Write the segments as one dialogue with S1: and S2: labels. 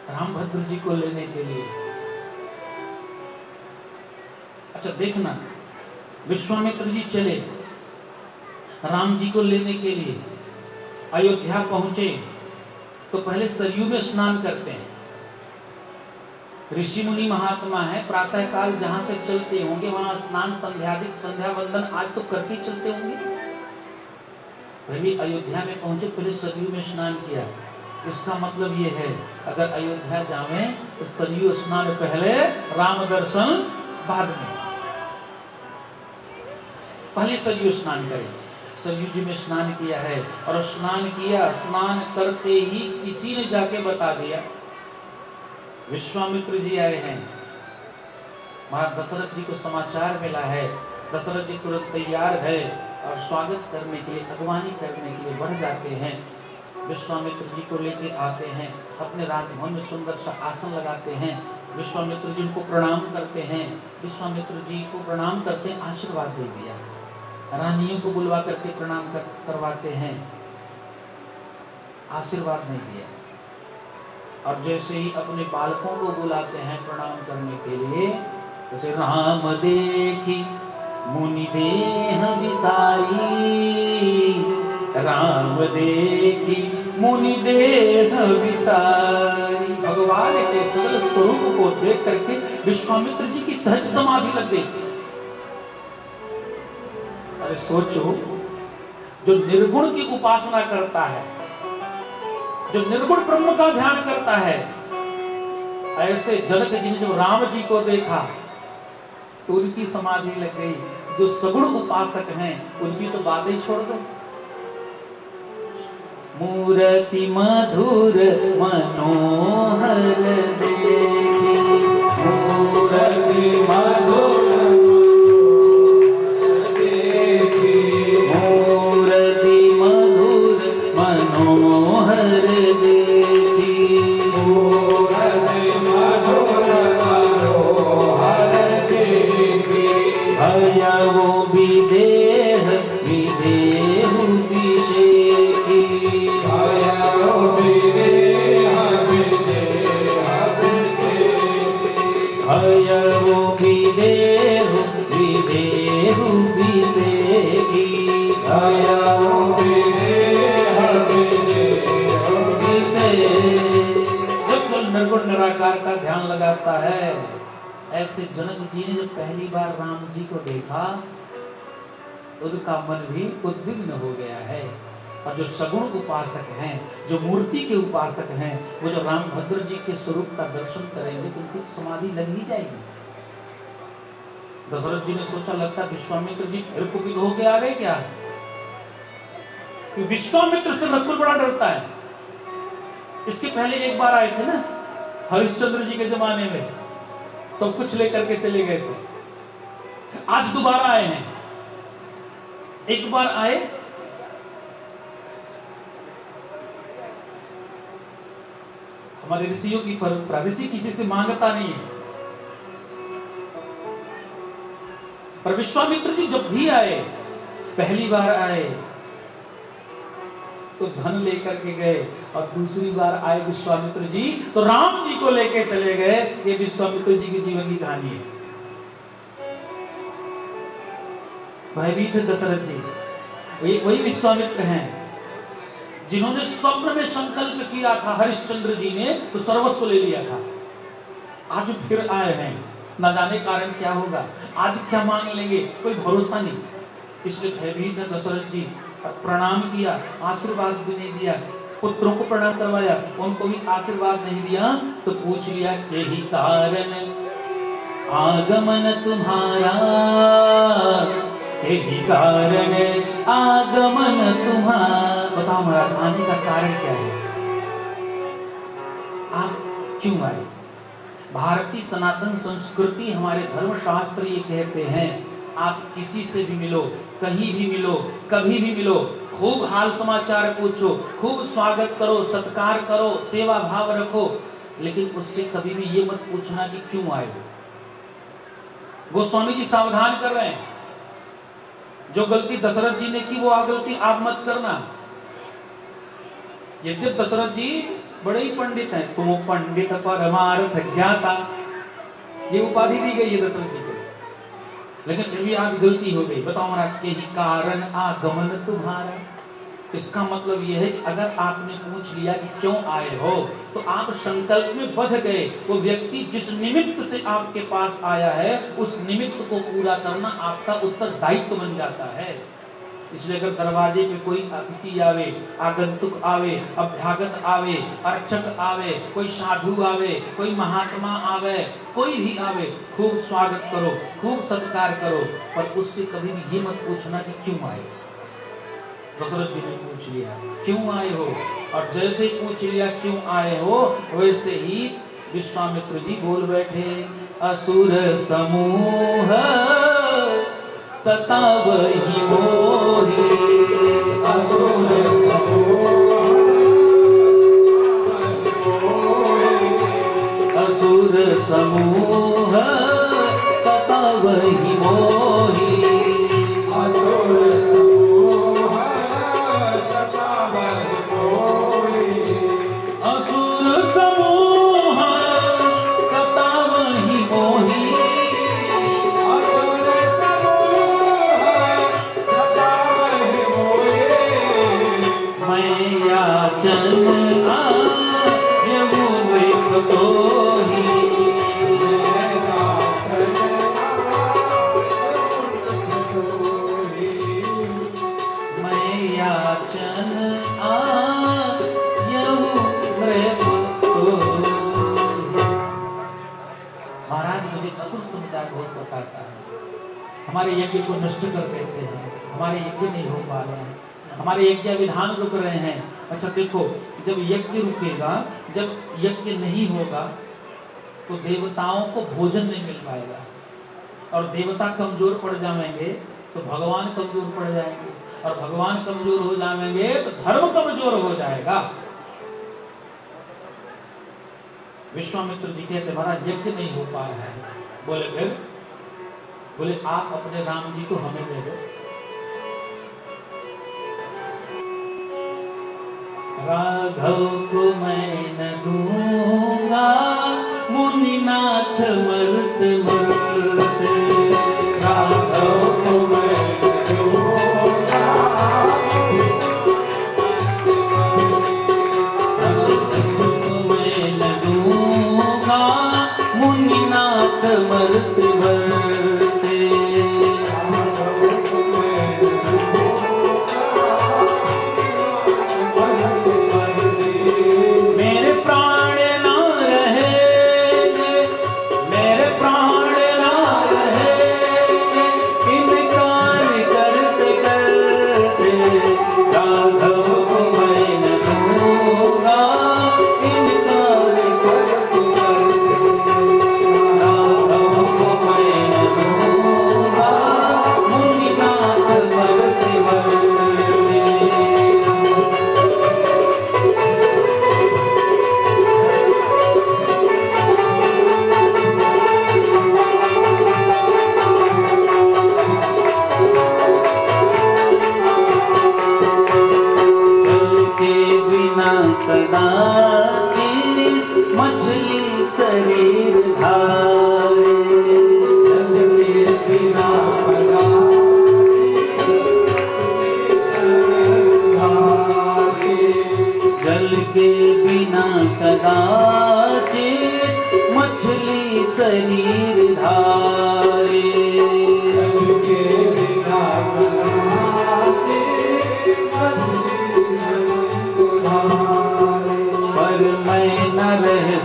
S1: रामभद्र जी को लेने के लिए। अच्छा देखना, विश्वामित्र जी चले राम जी को लेने के लिए, अयोध्या पहुंचे तो पहले सरयू में स्नान करते हैं। ऋषि मुनि महात्मा है, प्रातः काल जहां से चलते होंगे वहां स्नान संध्या वंदन आज तो करके चलते होंगे। वही अयोध्या में पहुंचे, पहले सरयू में स्नान किया। इसका मतलब ये है अगर अयोध्या जावे तो सरयू स्नान पहले, राम दर्शन बाद में। पहले सरयू स्नान करें। सरयू जी में स्नान किया है और स्नान किया, स्नान करते ही किसी ने जाके बता दिया विश्वामित्र जी आए हैं। महाराज दशरथ जी को समाचार मिला है। दशरथ जी तुरंत तैयार है और स्वागत करने के लिए, अगवानी करने के लिए बढ़ जाते हैं। विश्वामित्र जी को लेके आते हैं, अपने राजभवन में सुंदर सा आसन लगाते हैं। विश्वामित्र जी को प्रणाम करते हैं। विश्वामित्र जी को प्रणाम करते हैं, आशीर्वाद दे दिया। रानियों को बुलवा करके प्रणाम करवाते हैं, आशीर्वाद नहीं दिया। और जैसे ही अपने बालकों को बुलाते हैं प्रणाम करने के लिए, जैसे राम देखी मुनि देह विसारी, राम देखी मुनि देह विसारी। भगवान के सकल स्वरूप को देख करके विश्वामित्र जी की सहज समाधि लग गई। अरे सोचो, जो निर्गुण की उपासना करता है, जो निर्गुण ब्रह्म का ध्यान करता है, ऐसे जनक जी ने जब राम जी को देखा तो उनकी समाधि लग गई। जो सगुण उपासक हैं उनकी तो बातें छोड़ दो। मूर्ति मधुर मनोहर देखी, मूर्ति मधुर निराकार का ध्यान लगाता है। ऐसे जनक जी ने जब पहली बार राम जी को देखा तो उनका मन भी उद्विग्न हो गया है। और जो सगुण उपासक हैं, जो मूर्ति के उपासक हैं, वो जो रामभद्र जी के स्वरूप का दर्शन करेंगे तो उनकी समाधि लग ही जाएगी। दशरथ जी ने सोचा लगता विश्वामित्र जी फिर कुपित होके आ गए क्या? विश्वामित्र से रघुकुल बड़ा डरता है। इसके पहले एक बार आए थे ना, हरिश्चंद्र जी के जमाने में सब कुछ लेकर के चले गए थे। आज दोबारा आए हैं। एक बार आए, हमारे ऋषियों की परंपरा, ऋषि किसी से मांगता नहीं है। पर विश्वामित्र जी जब भी आए, पहली बार आए तो धन लेकर के गए, और दूसरी बार आए विश्वामित्र जी तो राम जी को लेकर चले गए। ये विश्वामित्र जी की जीवन की कहानी है। भयभीत दशरथ जी वही विश्वामित्र हैं जिन्होंने स्वप्न में संकल्प किया था हरिश्चंद्र जी ने तो सर्वस्व ले लिया था। आज फिर आए हैं, न जाने कारण क्या होगा, आज क्या मांग लेंगे, कोई भरोसा नहीं। इसलिए भयभीत है दशरथ जी। प्रणाम किया, आशीर्वाद भी नहीं दिया। पुत्रों को प्रणाम करवाया, उनको भी आशीर्वाद नहीं दिया। तो पूछ लिया यही कारण आगमन तुम्हारा, यही कारण आगमन तुम्हारा। बताओ महाराज, आने का कारण क्या है? आप क्यों आए? भारतीय सनातन संस्कृति, हमारे धर्मशास्त्र ये कहते हैं आप किसी से भी मिलो, कहीं भी मिलो, कभी भी मिलो, खूब हाल समाचार पूछो, खूब स्वागत करो, सत्कार करो, सेवा भाव रखो, लेकिन उससे कभी भी ये मत पूछना कि क्यों आए हो। गोस्वामी जी सावधान कर रहे हैं, जो गलती दशरथ जी ने की वो गलती आप मत करना। यद्यपि दशरथ जी बड़े ही पंडित हैं, तुम पंडित परमार्थ ज्ञाता, ये उपाधि दी गई है दशरथ जी को। लेकिन फिर भी आज गलती हो गई। बताओ महाराज, के ही कारण आगमन तुम्हारा। इसका मतलब यह है कि अगर आपने पूछ लिया कि क्यों आए हो, तो आप संकल्प में बंध गए। वो व्यक्ति जिस निमित्त से आपके पास आया है, उस निमित्त को पूरा करना आपका उत्तरदायित्व बन जाता है। इसलिए अगर दरवाजे पे कोई अतिथि आवे, आगंतुक आवे, अभ्यागत आवे, अर्चक आवे, कोई साधु आवे, कोई महात्मा आवे, कोई भी आवे, खूब स्वागत करो, खूब सत्कार करो, पर उससे कभी भी ये मत पूछना कि क्यों आए। दशरथ जी ने पूछ लिया क्यों आए हो, और जैसे ही पूछ लिया क्यों आए हो, वैसे ही विश्वामित्र जी बोल बैठे, असुर समूह सतावहि मोहि, असुर समूह असुर समूह सतावहि मोहि, असुर समूह सतावहि मोहि, असुर समूह सतावहि मोहि, हमारे यज्ञ को नष्ट कर देते हैं, हमारे यज्ञ नहीं हो पा रहे हैं, हमारे यज्ञ विधान रुक रहे हैं। अच्छा देखो, जब यज्ञ रुकेगा, जब यज्ञ नहीं होगा, तो देवताओं को भोजन नहीं मिल पाएगा, और देवता कमजोर पड़ जाएंगे तो भगवान कमजोर पड़ जाएंगे, और भगवान कमजोर हो जाएंगे तो धर्म कमजोर हो जाएगा। विश्वामित्र जी कहते महाराज यज्ञ नहीं हो पा रहा है। बोले फिर? बोले आप अपने राम जी को हमें दे दो। राघव को मैं न दूंगा, मुनिनाथ मरते मरते, राघव को मैं न दूंगा, राघव को मैं न दूंगा, मुनिनाथ मरते मरते,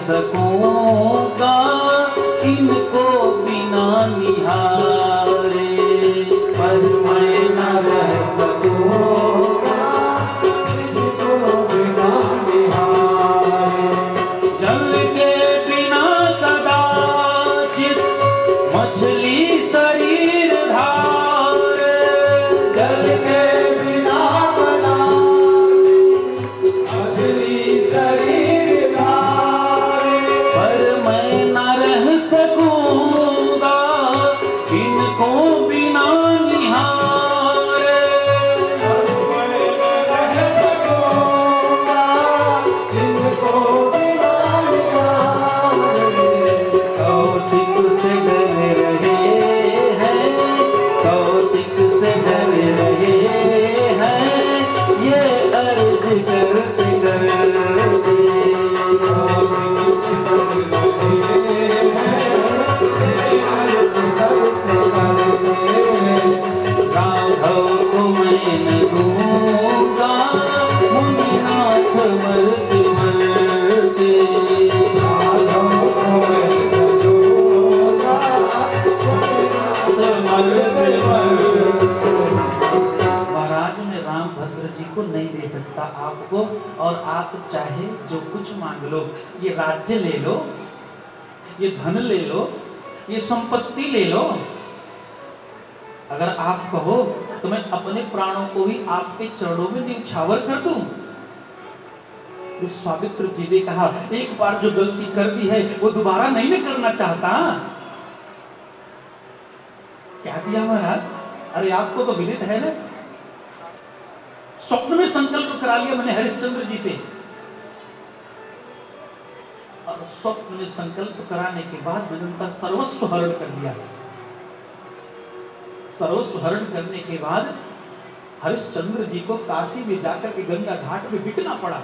S1: सकूंगा इनको बिना निहारे, पर मैं न रह सकूंगा इनको बिना निहारे। जल के बिना कदाचित मछली शरीर धारे, जल के बिना कदाचित मछली शरीर धारे, पर आप चाहे जो कुछ मांग लो, ये राज्य ले लो, ये धन ले लो, ये संपत्ति ले लो, अगर आप कहो तो मैं अपने प्राणों को ही आपके चरणों में न्यौछावर कर दूं। विश्वामित्र जी ने कहा, एक बार जो गलती कर दी है वो दोबारा नहीं ना करना चाहता। क्या किया महाराज? अरे आपको तो विदित है ना, स्वप्न में संकल्प करा लिया मैंने हरिश्चंद्र जी से, और स्वप्न में संकल्प कराने के बाद मैंने उनका सर्वस्व हरण कर दिया। सर्वस्व हरण करने के बाद हरिश्चंद्र जी को काशी में जाकर के गंगा घाट में बिकना पड़ा।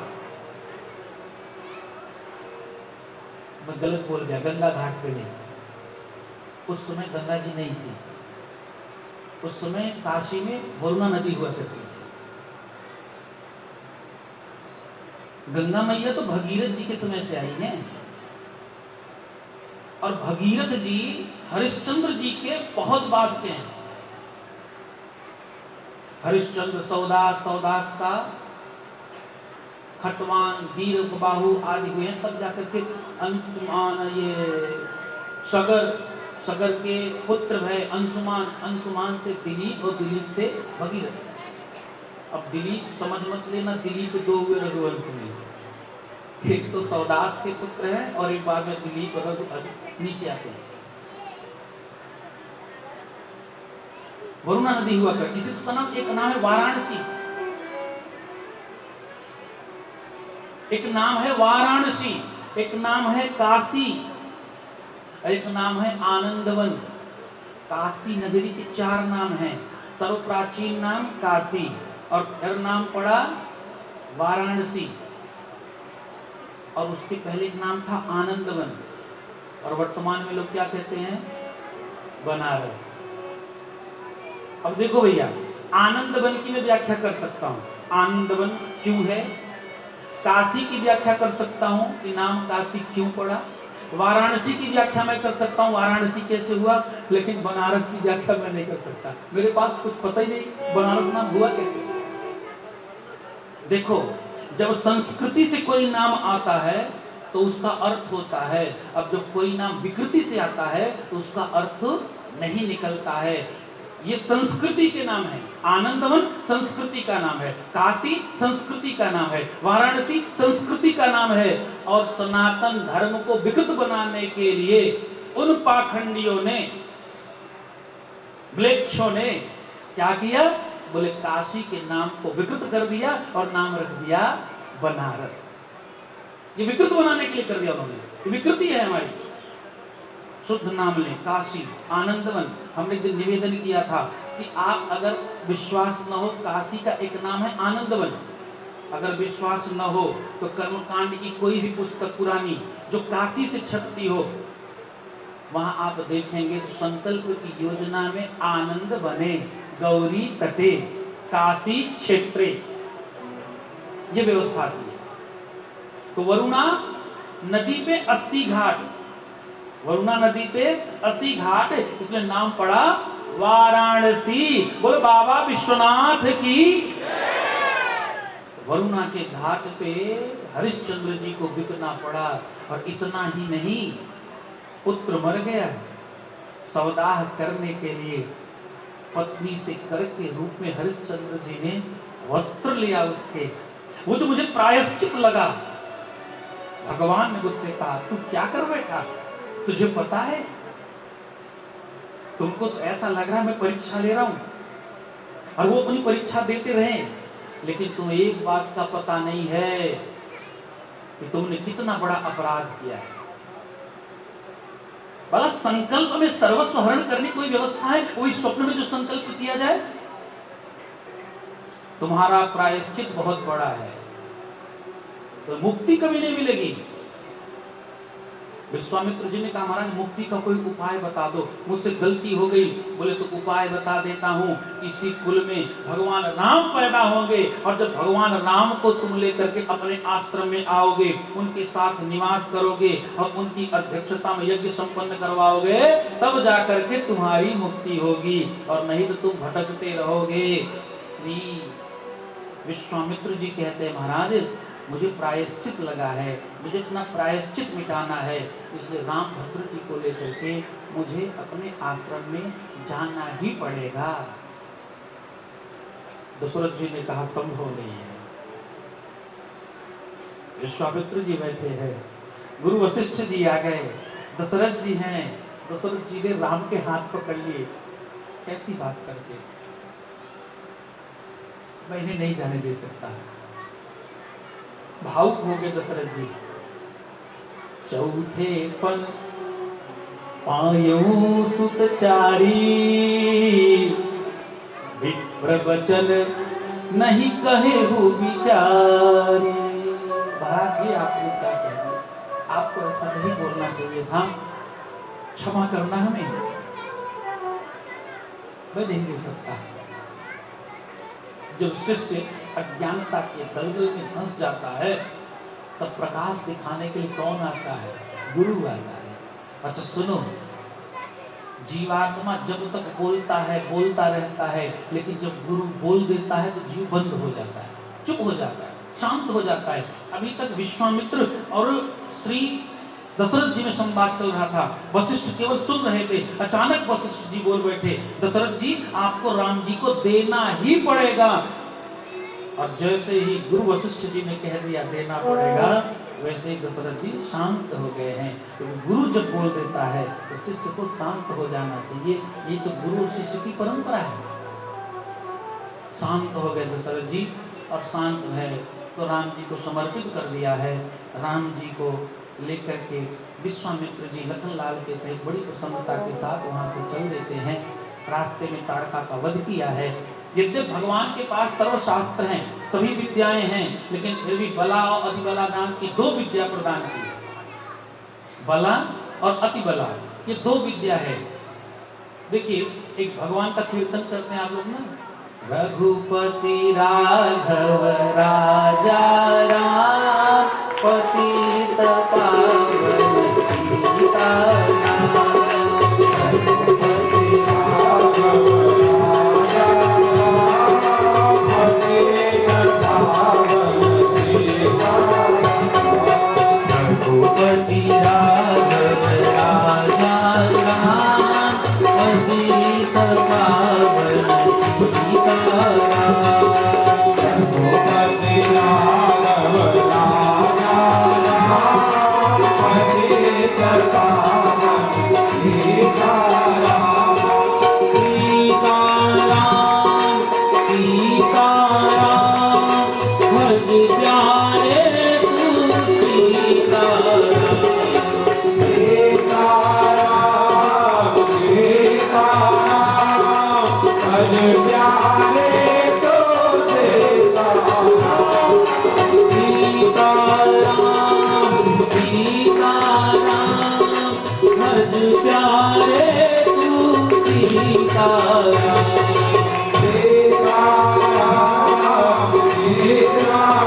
S1: मैं गलत बोल गया, गंगा घाट पे नहीं, उस समय गंगा जी नहीं थी, उस समय काशी में वरुणा नदी हुआ करती थी। गंगा मैया तो भगीरथ जी के समय से आई हैं, और भगीरथ जी हरिश्चंद्र जी के बहुत बाद के हैं। हरिश्चंद्र सौदास, सौदास का खटवान, दीर्घबाहु आदि हुए, तब जाकर के अंशुमान, ये सगर के पुत्र है अंशुमान, अंशुमान से दिलीप और दिलीप से भगीरथ। अब दिलीप समझ मत लेना, दिलीप दो हुए रघुवंश में, एक तो सौदास के पुत्र हैं और एक बार में दिलीप नीचे आते हैं। वरुणा नदी हुआ कर, इसी का नाम, एक नाम है वाराणसी, एक नाम है वाराणसी, एक नाम है काशी, एक नाम है आनंदवन। काशी नगरी के 4 नाम हैं, सर्वप्राचीन नाम काशी, और फिर नाम पड़ा वाराणसी, और उसके पहले एक नाम था आनंदवन, और वर्तमान में लोग क्या कहते हैं? बनारस। अब देखो भैया, आनंदवन की मैं व्याख्या कर सकता हूं, आनंदवन क्यों है, काशी की व्याख्या कर सकता हूं कि नाम काशी क्यों पड़ा, वाराणसी की व्याख्या मैं कर सकता हूं वाराणसी कैसे हुआ, लेकिन बनारस की व्याख्या मैं नहीं कर सकता, मेरे पास कुछ पता ही नहीं बनारस नाम हुआ कैसे। देखो, जब संस्कृति से कोई नाम आता है तो उसका अर्थ होता है, अब जब कोई नाम विकृति से आता है तो उसका अर्थ नहीं निकलता है। ये संस्कृति के नाम है, आनंदवन संस्कृति का नाम है, काशी संस्कृति का नाम है, वाराणसी संस्कृति का नाम है, और सनातन धर्म को विकृत बनाने के लिए उन पाखंडियों ने, म्लेच्छों ने क्या किया, बोले काशी के नाम को विकृत कर दिया और नाम रख दिया बनारस। ये विकृत बनाने के लिए कर दिया उन्होंने, ये विकृति है हमारी। शुद्ध नाम लें, काशी, आनंदवन। हमने एक दिन निवेदन किया था कि आप अगर विश्वास न हो, काशी का एक नाम है आनंदवन, अगर विश्वास न हो तो कर्मकांड की कोई भी पुस्तक पुरानी जो काशी से छपती हो, वहां आप देखेंगे तो संकल्प की योजना में आनंद बने, गौरी तटे, काशी क्षेत्रे, ये व्यवस्था की है। तो वरुणा नदी पे 80 घाट, वरुणा नदी पे 80 घाट, इसलिए नाम पड़ा वाराणसी। बोले बाबा विश्वनाथ की। वरुणा के घाट पे हरिश्चंद्र जी को बिकना पड़ा, और इतना ही नहीं, पुत्र मर गया, सौदाह करने के लिए पत्नी से कर के रूप में हरिश्चंद्र जी ने वस्त्र लिया उसके, वो तो मुझे प्रायश्चित लगा। भगवान ने मुझसे कहा, तू क्या कर बैठा, तुझे पता है, तुमको तो ऐसा लग रहा है मैं परीक्षा ले रहा हूं, और वो अपनी परीक्षा देते रहे, लेकिन तुम्हें एक बात का पता नहीं है कि तुमने कितना बड़ा अपराध किया है। भला संकल्प में सर्वस्व हरण करने कोई व्यवस्था है? कोई स्वप्न में जो संकल्प किया जाए, तुम्हारा प्रायश्चित बहुत बड़ा है, तो मुक्ति कभी नहीं मिलेगी। विश्वामित्र जी ने कहा, महाराज मुक्ति का कोई उपाय बता दो, मुझसे गलती हो गई। बोले तो उपाय बता देता हूँ, इसी कुल में भगवान राम पैदा होंगे, और जब भगवान राम को तुम लेकर के अपने आश्रम में आओगे, उनके साथ निवास करोगे और उनकी अध्यक्षता में यज्ञ संपन्न करवाओगे, तब जाकर के तुम्हारी मुक्ति होगी, और नहीं तो तुम भटकते रहोगे। श्री विश्वामित्र जी कहते हैं, महाराज मुझे प्रायश्चित लगा है, मुझे अपना प्रायश्चित मिटाना है, इसलिए राम भद्र जी को लेकर के मुझे अपने आश्रम में जाना ही पड़ेगा। दशरथ जी ने कहा संभव नहीं है। विश्वामित्र जी बैठे हैं, गुरु वशिष्ठ जी आ गए, दशरथ जी हैं, दशरथ जी ने राम के हाथ पकड़ लिए। कैसी बात करते, मैं इन्हें नहीं जाने दे सकता। भावुक हो गए दशरथ जी। चौथे पन पायो सुतचारी, विप्रवचन नहीं कहे हो विचारी। महाराज जी आपने क्या कह दिया, आपको ऐसा नहीं बोलना चाहिए था, क्षमा करना हमें, मैं नहीं दे सकता। जब शिष्य अज्ञानता के दलदल में धंस जाता है तब प्रकाश दिखाने के लिए कौन आता है? गुरु आता है। अच्छा सुनो, जीवात्मा जब तक बोलता है, बोलता रहता है, लेकिन जब गुरु बोल देता है तो जीव बंद हो जाता है, चुप हो जाता है, शांत हो जाता है। अभी तक विश्वामित्र और श्री दशरथ जी में संवाद चल रहा था, वशिष्ठ केवल सुन रहे थे। अचानक वशिष्ठ जी बोल बैठे, दशरथ जी आपको राम जी को देना ही पड़ेगा। और जैसे ही गुरु वशिष्ठ जी ने कह दिया देना पड़ेगा, वैसे ही दशरथ जी शांत हो गए हैं। तो गुरु जब बोल देता है तो शिष्य को शांत हो जाना चाहिए, ये तो गुरु शिष्य की परंपरा है। शांत हो गए दशरथ जी, और शांत है तो राम जी को समर्पित कर दिया है। राम जी को लेकर के विश्वामित्र जी लखनलाल के सहित बड़ी प्रसन्नता के साथ वहां से चल देते हैं। रास्ते में ताड़का का वध किया है। यद्यपि भगवान के पास सर्वशास्त्र हैं, सभी विद्याएं हैं, लेकिन फिर भी बला और अतिबला नाम की दो विद्या प्रदान की। बला और अतिबला, ये दो विद्या है। देखिए एक भगवान का कीर्तन करते हैं आप लोग ना, रघुपति राघव राजा राम, पतित पावन सीताराम। रघुपति राघव राजा राम, पतित पावन सीताराम। रघुपति राघव राजा राम, पतित पावन सीताराम। रघुपति राघव राजा राम, पतित पावन सीताराम। सीताराम सीताराम, भज प्यारे तू सीताराम। सीताराम सीताराम, भज प्यारे तो सीताराम। सीताराम सीताराम, भज प्यारे तू सीताराम। सीताराम सीताराम,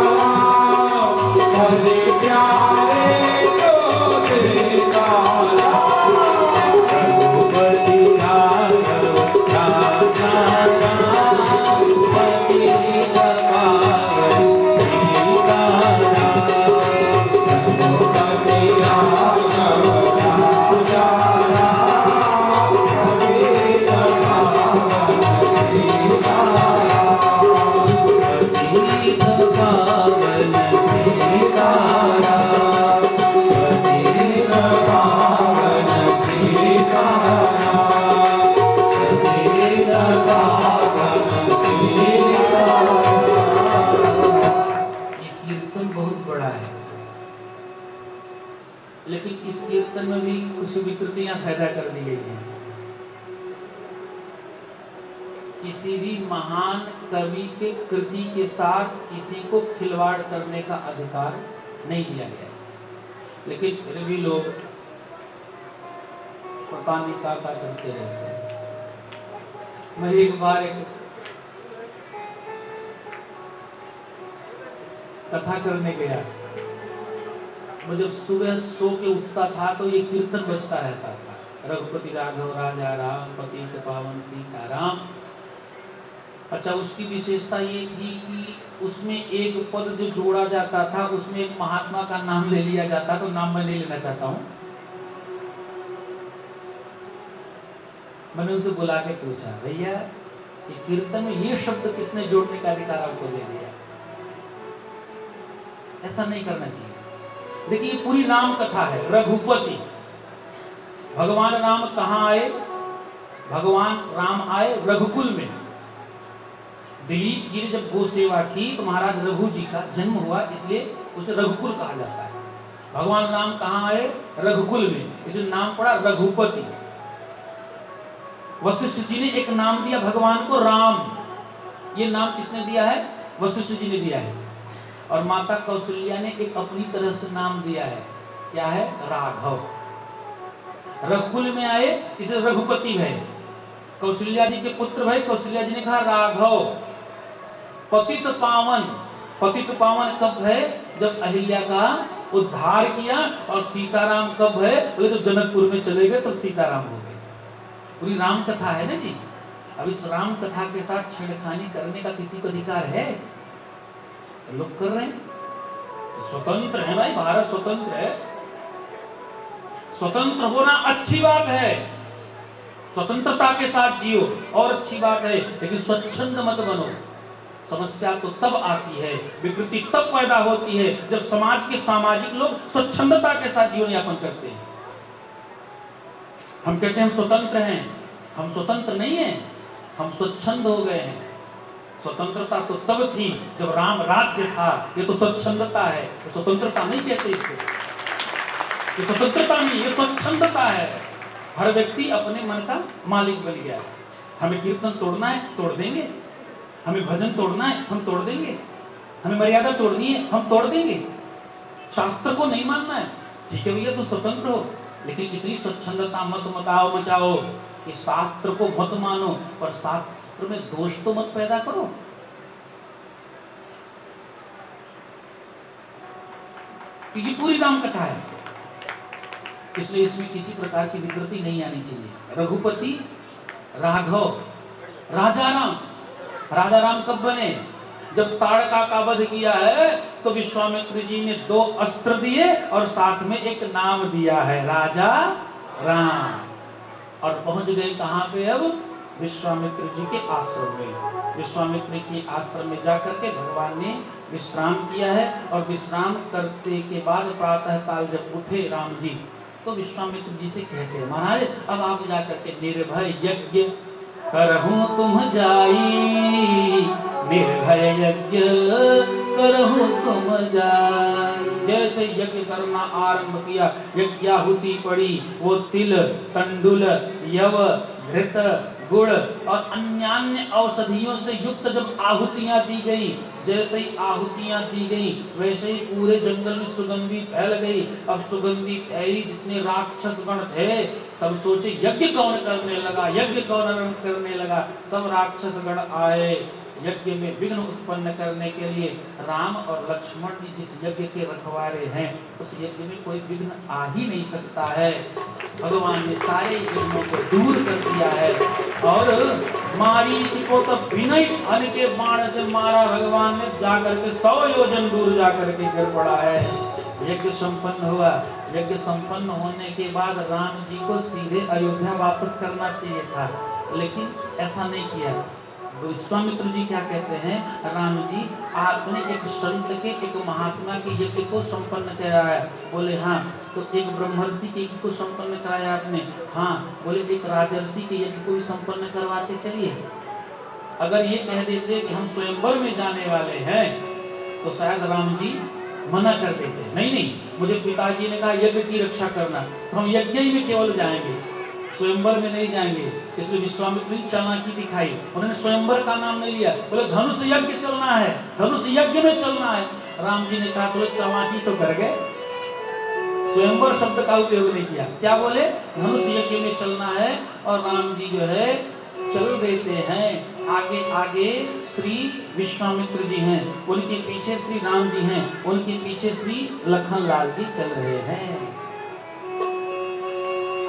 S1: भज प्यारे तो सीताराम। रघुपति राघव राजा राम, पतित पावन सीताराम। रघुपति राघव राजा राम, पतित पावन सीताराम। पतित पावन सीताराम, पतित पावन सीताराम, पतित पावन सीताराम। ये कीर्तन बहुत बड़ा है, लेकिन इस कीर्तन में भी कुछ विकृतियां पैदा कर दी गई हैं। किसी भी महान कवि के कृति के साथ किसी को खिलवाड़ करने का अधिकार नहीं दिया गया, लेकिन फिर भी लोग पता नहीं क्या करते रहते हैं। मैं एक बार एक कथा करने गया, मैं जब सुबह सो के उठता था तो ये कीर्तन बजता रहता था, रघुपति राघव राजा राम, पतित पावन सीताराम। अच्छा, उसकी विशेषता ये थी कि उसमें एक पद जो जोड़ा जाता था उसमें एक महात्मा का नाम ले लिया जाता, तो नाम मैं नहीं लेना चाहता हूं। मैंने उसे बुला के पूछा, भैया ये कीर्तन में ये शब्द किसने जोड़ने का अधिकार आपको दे दिया? ऐसा नहीं करना चाहिए। देखिए ये पूरी राम कथा है। रघुपति, भगवान राम कहां आए? भगवान राम आए रघुकुल में। दिलीप जी ने जब गो सेवा की तो महाराज रघु जी का जन्म हुआ, इसलिए उसे रघुकुल कहा जाता है। भगवान राम कहां आए? रघुकुल में, इसलिए नाम पड़ा रघुपति। वशिष्ठ जी ने एक नाम दिया भगवान को, राम। ये नाम किसने दिया है? वशिष्ठ जी ने दिया है। और माता कौशल्या ने एक अपनी तरह से नाम दिया है, क्या है? राघव। रघुकुल में आए इसे रघुपति भय। कौशल्या जी के पुत्र भय, कौशल्या जी ने कहा राघव। पतित पावन, पतित पावन कब है? जब अहिल्या का उद्धार किया। और सीताराम कब है? बोले जब जनकपुर में चले गए तब सीताराम हो गए। पूरी राम कथा है ना जी। अब इस राम कथा के साथ छेड़खानी करने का किसी को अधिकार है? लोग कर रहे हैं, स्वतंत्र है भाई, भारत स्वतंत्र है। स्वतंत्र होना अच्छी बात है, स्वतंत्रता के साथ जियो और अच्छी बात है, लेकिन स्वच्छंद मत बनो। समस्या तो तब आती है, विकृति तब पैदा होती है जब समाज के सामाजिक लोग स्वच्छंदता के साथ जीवन यापन करते हैं। हम कहते हैं हम स्वतंत्र हैं, हम स्वतंत्र नहीं हैं, हम स्वच्छंद हो गए हैं। स्वतंत्रता तो तब थी जब राम राज्य था, ये तो स्वच्छंदता है, तो स्वतंत्रता नहीं कहते इसको। ये स्वतंत्रता नहीं, ये स्वच्छंदता है। हर व्यक्ति अपने मन का मालिक बन गया। हमें कीर्तन तोड़ना है, तोड़ देंगे। हमें भजन तोड़ना है, हम तोड़ देंगे। हमें मर्यादा तोड़नी है, हम तोड़ देंगे। शास्त्र को नहीं मानना है, ठीक है भैया तुम स्वतंत्र हो, लेकिन इतनी स्वच्छंदता मत मचाओ कि शास्त्र को मत मानो पर शास्त्र में दोष तो मत पैदा करो। ये पूरी राम कथा है, इसलिए इसमें किसी प्रकार की विकृति नहीं आनी चाहिए। रघुपति, राघव, राजा राम। राजा राम कब बने? जब ताड़का का वध किया है तो विश्वामित्र जी ने 2 अस्त्र दिए और साथ में एक नाम दिया है, राजा राम। और पहुंच गए कहां पे? अब विश्वामित्र जी के आश्रम में। विश्वामित्र के आश्रम में जाकर के भगवान ने विश्राम किया है। और विश्राम करते के बाद प्रातः काल जब उठे राम जी तो विश्वामित्र जी से कहते हैं, महाराज अब आप जाकर के निर्भय यज्ञ करहूं तुम जाई, निर्भय यज्ञ करहूं तुम जाई। जैसे यज्ञ करना आरंभ किया, यज्ञाहुति पड़ी, वो तिल, तंडुल, यव, घृत, गुड़ और अन्यान्य औषधियों से युक्त जब आहुतियां दी गई, जैसे ही आहुतियां दी गई वैसे ही पूरे जंगल में सुगंधी फैल गई। अब सुगंधी फैली, जितने राक्षस गण थे सब सोचे यज्ञ कौन करने लगा, यज्ञ कौन करने लगा। सब राक्षस गण आए यज्ञ में विघ्न उत्पन्न करने के लिए। राम और लक्ष्मण जी जिस यज्ञ के रखवारे हैं उस यज्ञ में कोई विघ्न आ ही नहीं सकता है। भगवान ने सारे विघ्नों को दूर कर दिया है। और मारीच को तो बिना ही अन के बाण से मारा भगवान ने, जाकर के 100 योजन दूर जाकर के गिर पड़ा है। यज्ञ संपन्न हुआ। यज्ञ संपन्न होने के बाद राम जी को सीधे अयोध्या वापस करना चाहिए था, लेकिन ऐसा नहीं किया। विश्वामित्र जी क्या कहते हैं, राम जी आपने एक संत के, एक महात्मा के यज्ञ को संपन्न कराया है। बोले हाँ। तो एक ब्रह्मर्षि के यज्ञ को संपन्न कराया आपने? हाँ। बोले एक राजर्षि के यज्ञ को भी संपन्न करवाते चलिए। अगर ये कह देते कि हम स्वयंवर में जाने वाले हैं तो शायद राम जी मना कर देते। नहीं, मुझे पिताजी ने कहा यज्ञ की रक्षा करना, तो हम यज्ञ ही में केवल जाएंगे, स्वयंवर में नहीं जाएंगे। इसलिए विश्वामित्र ने चालाकी दिखाई, उन्होंने स्वयंवर का नाम नहीं लिया। बोले धनुष यज्ञ चलना है, धनुष यज्ञ में चलना है। राम जी ने कहा बोले चालाकी तो कर गए, स्वयंवर शब्द का उपयोग नहीं किया। क्या बोले? धनुष यज्ञ में चलना है। और राम जी जो है चल देते हैं। आगे आगे श्री विश्वामित्र जी हैं, उनके पीछे श्री राम जी हैं, उनके पीछे श्री लखनलाल जी चल रहे हैं।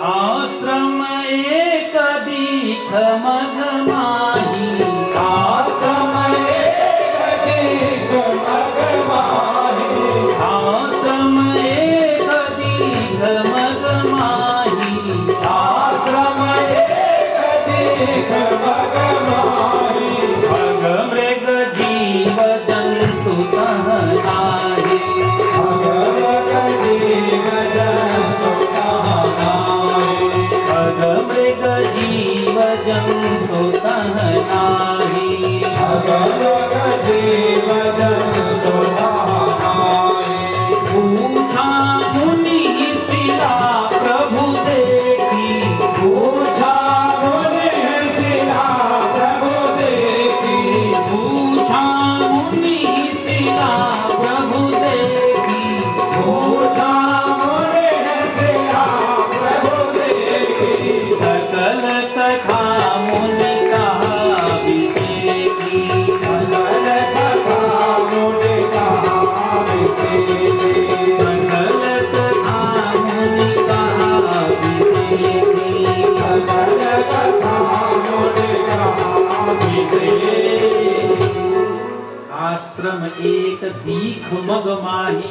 S1: आश्रम एक दीख मग माही आश्रम एक दीघ मग माही, आश्रम एक दीघ मग माही, आश्रम एक दीघ मग माही, भग मृग जीव जंतु तह आही, भग मृग जीव जंतु तह आही, भग मृग जीव जंतु तह आही, भग मृग जीव जंतु तह आही। पूछा मुनि शिला प्रभु देखी, पूछा मुनि शिला प्रभु देखी, पूछा मुनि शिला प्रभु देखी, पूछा मुनि शिला प्रभु देखी, सकल कथा मुनि कहा विसेकी, सकल कथा मुनि कहा विसेकी, सकल कथा मुनि कहा विसेकी, सकल कथा मुनि कहा विसेकी। आश्रम एक दीघ मग माही।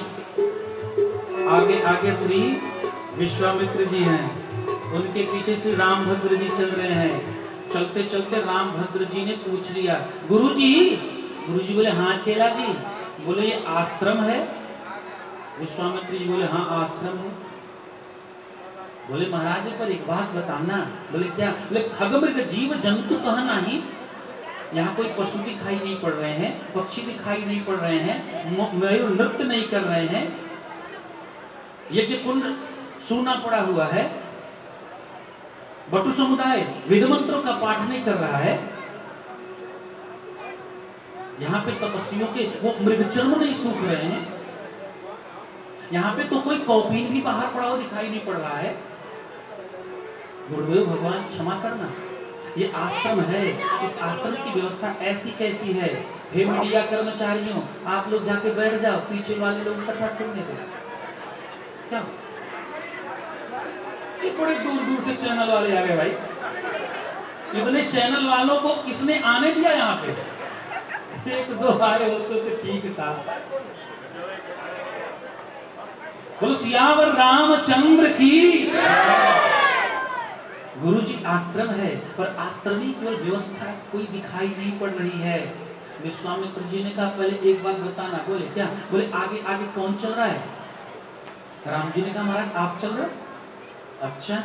S1: आगे आगे श्री विश्वामित्र जी हैं, उनके पीछे श्री रामभद्र जी चल रहे हैं। चलते चलते रामभद्र जी ने पूछ लिया, गुरुजी। गुरुजी बोले हाँ चेला जी। बोले ये आश्रम है? विश्वामित्र जी बोले हाँ आश्रम है। बोले महाराज पर एक बात बताना। बोले क्या? बोले खगमृग जीव जंतु कहा नहीं, यहाँ कोई पशु दिखाई नहीं पड़ रहे हैं, पक्षी दिखाई नहीं पड़ रहे हैं, मयूर नृत्य नहीं कर रहे हैं, यज्ञ कुंड सूना पड़ा हुआ है, बटु समुदाय वेद मंत्रों का पाठ नहीं कर रहा है, यहाँ पे तपस्वियों के वो मृगचर्म नहीं सूख रहे हैं, यहाँ पे तो कोई कौपीन भी बाहर पड़ा हुआ दिखाई नहीं पड़ रहा है। गुरुदेव भगवान क्षमा करना, ये आश्रम है, इस आश्रम की व्यवस्था ऐसी कैसी है? हे मीडिया कर्मचारियों, आप लोग जाके बैठ जाओ, पीछे वाले लोग कथा सुनने दो। जाओ। ये बड़े दूर दूर से चैनल वाले आ गए भाई। इतने चैनल वालों को किसने आने दिया यहाँ पे? एक दो आए होते तो ठीक था। बोलो सियावर रामचंद्र की। गुरु जी आश्रम है, पर आश्रमी केवल व्यवस्था कोई दिखाई नहीं पड़ रही है। विश्वामित्र जी ने कहा पहले एक बात बताना। बोले क्या? बोले आगे आगे कौन चल रहा है? राम जी ने कहा महाराज आप चल रहे हो। अच्छा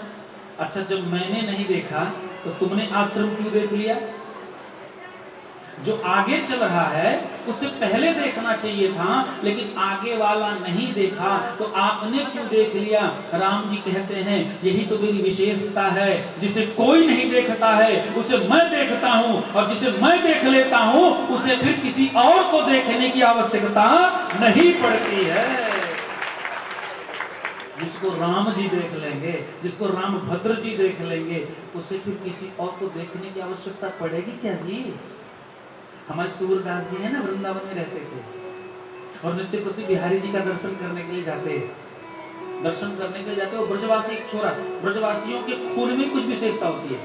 S1: अच्छा, जब मैंने नहीं देखा तो तुमने आश्रम क्यों देख लिया? जो आगे चल रहा है उससे पहले देखना चाहिए था, लेकिन आगे वाला नहीं देखा तो आपने क्यों देख लिया? राम जी कहते हैं यही तो मेरी विशेषता है, जिसे कोई नहीं देखता है उसे मैं देखता हूं, और जिसे मैं देख लेता हूं उसे फिर किसी और को देखने की आवश्यकता नहीं पड़ती है। जिसको राम जी देख लेंगे, जिसको रामभद्र जी देख लेंगे, उसे फिर किसी और को देखने की आवश्यकता पड़ेगी क्या जी? हमारे सूरदास जी है ना, वृंदावन में रहते थे और नित्य प्रति बिहारी जी का दर्शन करने के लिए जाते, दर्शन करने के लिए जाते। और ब्रजवासी एक छोरा, ब्रजवासियों के खून में कुछ विशेषता होती है,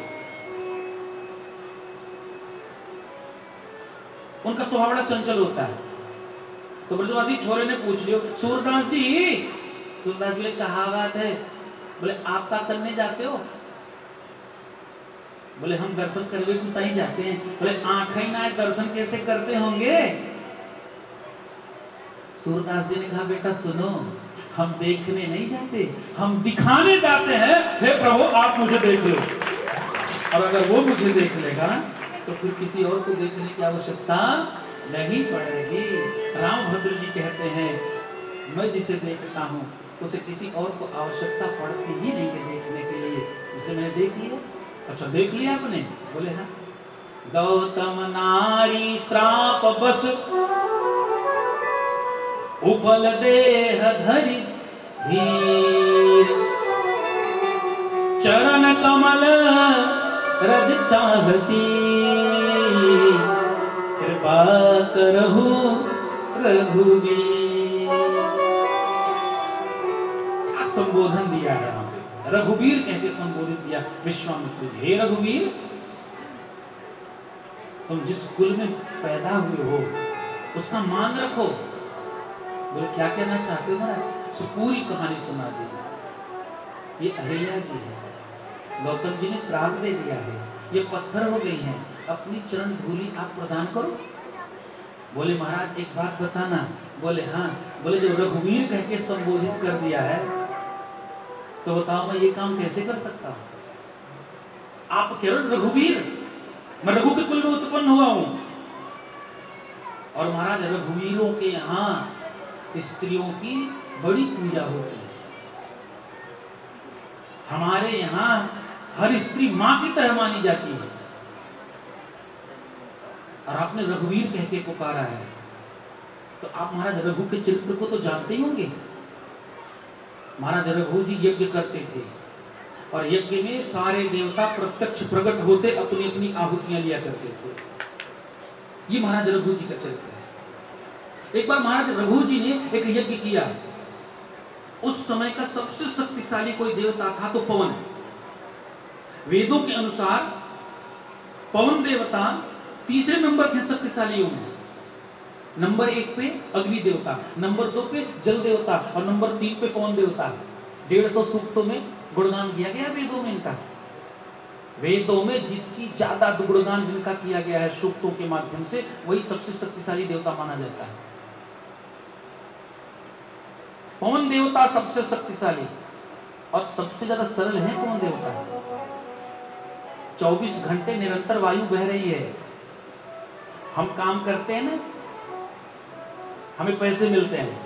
S1: उनका स्वभाव बड़ा चंचल होता है। तो ब्रजवासी छोरे ने पूछ लियो, सूरदास जी। सूरदास जी कहा बात है? बोले आप क्या करने जाते हो? बोले हम दर्शन करने को ही जाते हैं। बोले आंखें ना दर्शन कैसे करते होंगे? सूरदास जी ने कहा बेटा सुनो, हम देखने नहीं जाते, हम दिखाने जाते हैं। हे प्रभु आप मुझे देख लो, और अगर वो मुझे देख लेगा तो फिर किसी और को देखने की आवश्यकता नहीं पड़ेगी। रामभद्र जी कहते हैं मैं जिसे देखता हूँ उसे किसी और को आवश्यकता पड़ती ही नहीं है देखने के लिए। उसे मैंने देख लिया। अच्छा देख लिया आपने? बोले हाँ। गौतम नारी श्राप बस उपल देह धरि धीर, चरण कमल रज चाहती, कृपा करहु रघुवीर। संबोधन दिया है, रघुवीर कहकर संबोधित किया विश्वामित्र जी। हे रघुवीर, तुम जिस कुल में पैदा हुए हो उसका मान रखो। बोले क्या कहना चाहते हो महाराज? सो पूरी कहानी सुना दी। ये अहिल्या जी है, गौतम जी ने श्राप दे दिया है, ये पत्थर हो गई हैं, अपनी चरण धूलि आप प्रदान करो। बोले महाराज एक बात बताना। बोले हाँ। बोले जब रघुवीर कह के संबोधित कर दिया है तो बताओ मैं ये काम कैसे कर सकता हूं? आप कह रहे रघुवीर, मैं रघु के कुल में उत्पन्न हुआ हूं। और महाराज रघुवीरों के यहाँ स्त्रियों की बड़ी पूजा होती है। हमारे यहाँ हर स्त्री मां की तरह मानी जाती है। और आपने रघुवीर कह के पुकारा है तो आप महाराज रघु के चरित्र को तो जानते ही होंगे। महाराज रघु जी यज्ञ करते थे और यज्ञ में सारे देवता प्रत्यक्ष प्रकट होते अपनी अपनी आहुतियां लिया करते थे। ये महाराज रघु जी का चरित्र है। एक बार महाराज रघु जी ने एक यज्ञ किया। उस समय का सबसे शक्तिशाली कोई देवता था तो पवन। वेदों के अनुसार पवन देवता तीसरे नंबर के शक्तिशालियों में। नंबर 1 पे अग्नि देवता, नंबर 2 पे जल देवता और नंबर 3 पे पवन देवता। 150 सूक्तों में गुणगान किया गया वेदों में इनका। वेदों में जिसकी ज्यादा गुणगान जिनका किया गया है सूक्तों के माध्यम से, वही सबसे शक्तिशाली देवता माना जाता है। पवन देवता सबसे शक्तिशाली और सबसे ज्यादा सरल है पवन देवता। 24 घंटे निरंतर वायु बह रही है। हम काम करते हैं ना, हमें पैसे मिलते हैं।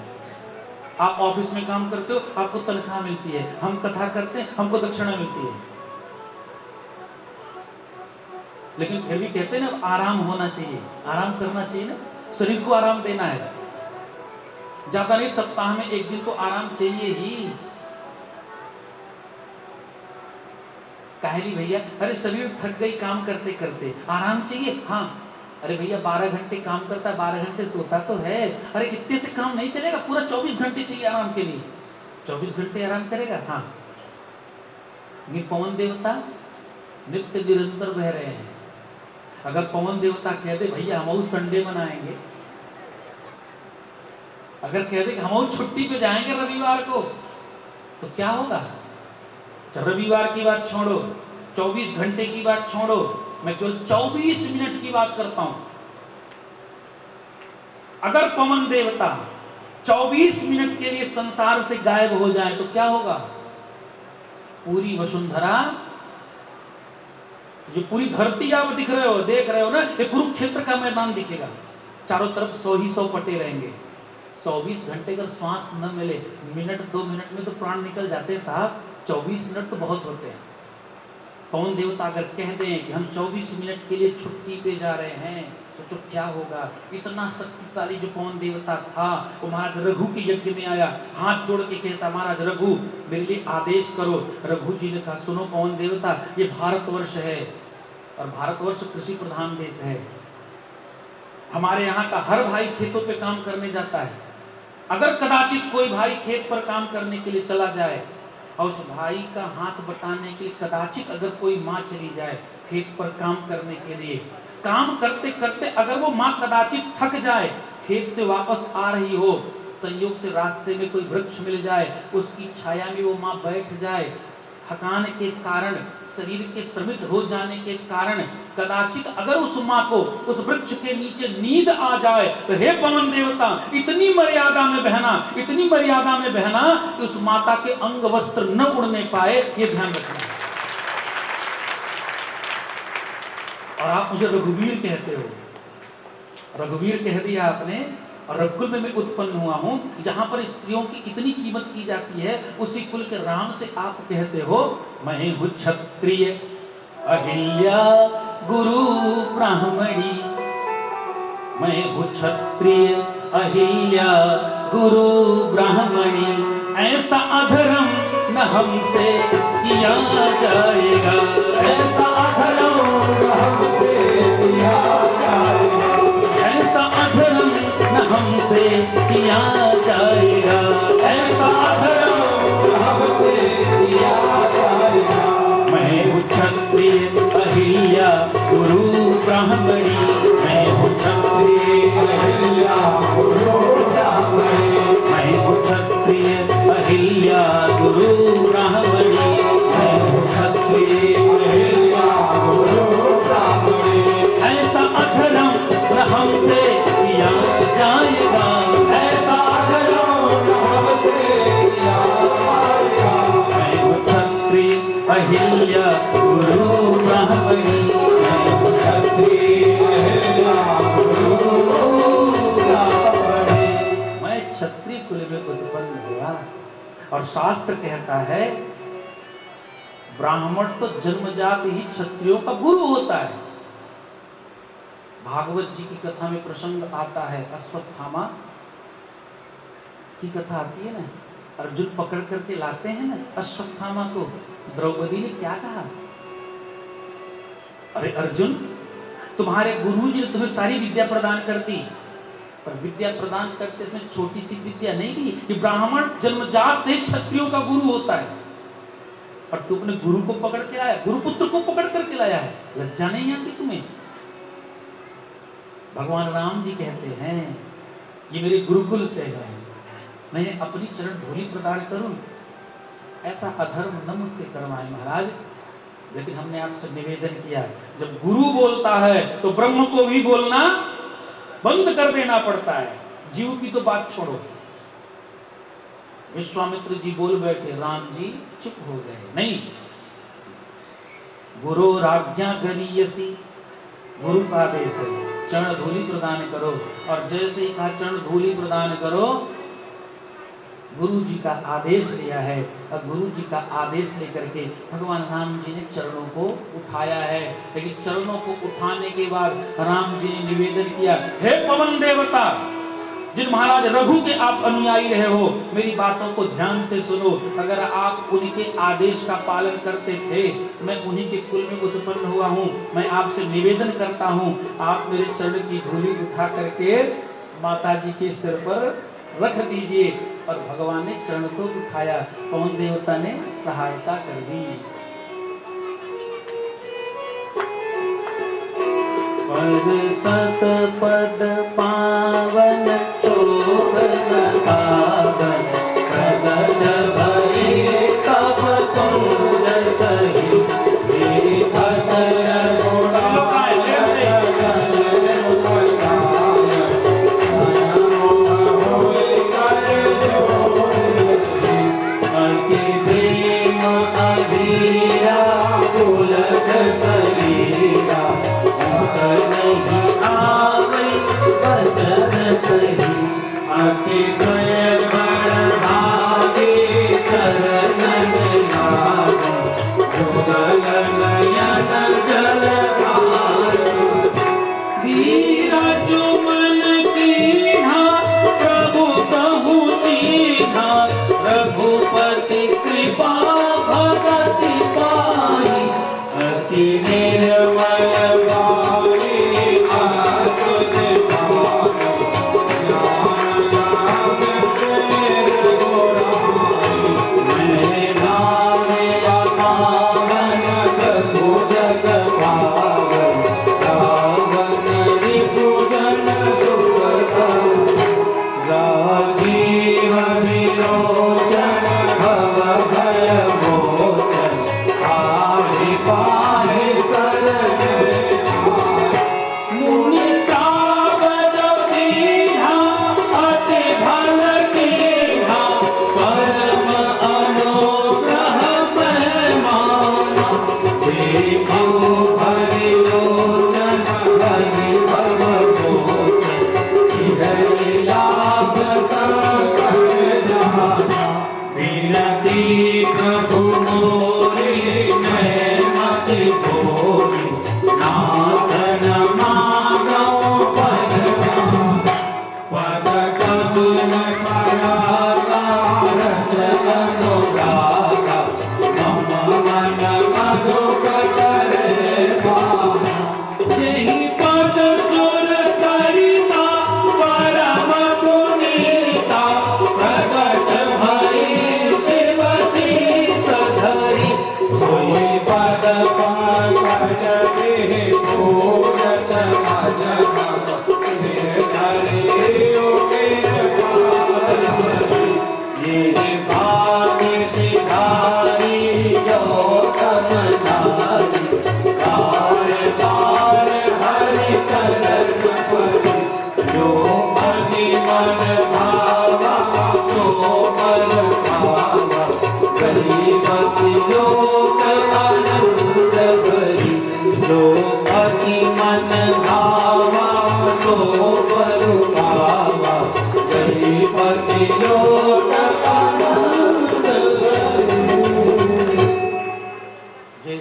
S1: आप ऑफिस में काम करते हो, आपको तनख्वाह मिलती है। हम कथा करते हैं, हमको दक्षिणा मिलती है। लेकिन फिर भी कहते हैं ना आराम होना चाहिए, आराम करना चाहिए ना, शरीर को आराम देना है। ज्यादा नहीं, सप्ताह में एक दिन तो आराम चाहिए ही। काहली भैया, अरे शरीर थक गई काम करते करते, आराम चाहिए। हाँ, अरे भैया 12 घंटे काम करता है, 12 घंटे सोता तो है। अरे इतने से काम नहीं चलेगा, पूरा 24 घंटे चाहिए आराम के लिए। 24 घंटे आराम करेगा। हाँ, ये पवन देवता नित्य निरंतर बह रहे हैं। अगर पवन देवता कह दे भैया हम संडे मनाएंगे, अगर कह दे कि हम छुट्टी पे जाएंगे रविवार को, तो क्या होगा? रविवार की बात छोड़ो, 24 घंटे की बात छोड़ो, मैं केवल 24 मिनट की बात करता हूं। अगर पवन देवता 24 मिनट के लिए संसार से गायब हो जाए तो क्या होगा? पूरी वसुंधरा, जो पूरी धरती आप दिख रहे हो, देख रहे हो ना, ये कुरुक्षेत्र का मैदान दिखेगा। चारों तरफ 100 ही 100 पटे रहेंगे। 24 घंटे अगर श्वास न मिले, मिनट 2 मिनट में तो प्राण निकल जाते हैं साहब। 24 मिनट तो बहुत होते हैं। पवन देवता अगर कह दें कि हम 24 मिनट के लिए छुट्टी पे जा रहे हैं, सोचो क्या होगा। इतना शक्तिशाली जो पवन देवता था, वो महाराज रघु के यज्ञ में आया, हाथ जोड़ के कहता महाराज रघु मेरे लिए आदेश करो। रघु जी ने कहा सुनो पवन देवता, ये भारतवर्ष है और भारतवर्ष कृषि प्रधान देश है। हमारे यहाँ का हर भाई खेतों पे काम करने जाता है। अगर कदाचित कोई भाई खेत पर काम करने के लिए चला जाए और उस भाई का हाथ बटाने के लिए कदाचित अगर कोई माँ चली जाए खेत पर काम करने के लिए, काम करते करते अगर वो माँ कदाचित थक जाए, खेत से वापस आ रही हो, संयोग से रास्ते में कोई वृक्ष मिल जाए, उसकी छाया में वो माँ बैठ जाए, थकान के कारण, शरीर के श्रमित हो जाने के कारण कदाचित अगर उस माँ को उस वृक्ष के नीचे नींद आ जाए, तो हे पवन देवता इतनी मर्यादा में बहना, इतनी मर्यादा में बहना कि उस माता के अंग वस्त्र न उड़ने पाए, ये ध्यान रखना। और आप मुझे रघुवीर कहते हो, रघुवीर कह दिया आपने। और रघुकुल में मैं उत्पन्न हुआ हूं, जहां पर स्त्रियों की इतनी कीमत की जाती है, उसी कुल के राम से आप कहते हो मैं हूं क्षत्रिय अहिल्या गुरु ब्राह्मणी। मैं हूं क्षत्रिय अहिल्या गुरु ब्राह्मणी। ऐसा अधर्म न हमसे किया जाएगा, ऐसा अधर्म न हमसे किया जाएगा, ऐसा अधर्म न हमसे किया जाएगा, ऐसा अधर्म हमसे किया जाएगा। मैं हूं क्षत्रिय अहिल्या गुरु ब्राह्मणी। अहिल्या गुरु ब्राह्मणी, मैं क्षत्रिय कुल में उत्पन्न हुआ। और शास्त्र कहता है ब्राह्मण तो जन्मजात ही क्षत्रियों का गुरु होता है। भागवत जी की कथा में प्रसंग आता है, अश्वत्थामा की कथा आती है ना, अर्जुन पकड़ करके लाते हैं ना अश्वत्थामा को। द्रौपदी ने क्या कहा, अरे अर्जुन तुम्हारे गुरु जी ने तुम्हें सारी विद्या प्रदान कर दी, पर विद्या प्रदान करते इसमें छोटी सी विद्या नहीं दी कि ब्राह्मण जन्मजात से क्षत्रियों का गुरु होता है, और तू अपने गुरु को पकड़ के लाया, गुरुपुत्र को पकड़ करके लाया है, लज्जा नहीं आती तुम्हें? भगवान राम जी कहते हैं ये मेरे गुरुकुल से है, मैं अपनी चरण धूलि प्रदान करूं, ऐसा अधर्म न मुझसे करवाए महाराज। लेकिन हमने आपसे निवेदन किया, जब गुरु बोलता है तो ब्रह्म को भी बोलना बंद कर देना पड़ता है, जीव की तो बात छोड़ो। विश्वामित्र जी बोल बैठे, राम जी चुप हो गए, नहीं गुरु राज्ञा गरीयसी, गुरु का आदेश है चरण धूलि प्रदान करो। और जैसे ही कहा चरण धूलि प्रदान करो, गुरु जी का आदेश लिया है, और गुरु जी का आदेश लेकर के भगवान राम जी ने चरणों को उठाया है। लेकिन चरणों को उठाने के बाद राम जी ने निवेदन किया, हे पवन देवता, जिन महाराज रघु के आप अनुयायी रहे हो, मेरी बातों को ध्यान से सुनो। अगर आप उन्हीं के आदेश का पालन करते थे, मैं उन्हीं के कुल में उत्पन्न हुआ हूँ, मैं आपसे निवेदन करता हूँ आप मेरे चरण की धूलि उठा करके माता जी के सिर पर रख दीजिए। और भगवान ने चरण को उठाया, पवन देवता ने सहायता कर दी। पद सत पद पावन शोभन साधन, प्रगट भई तब तुम सही,
S2: गरीब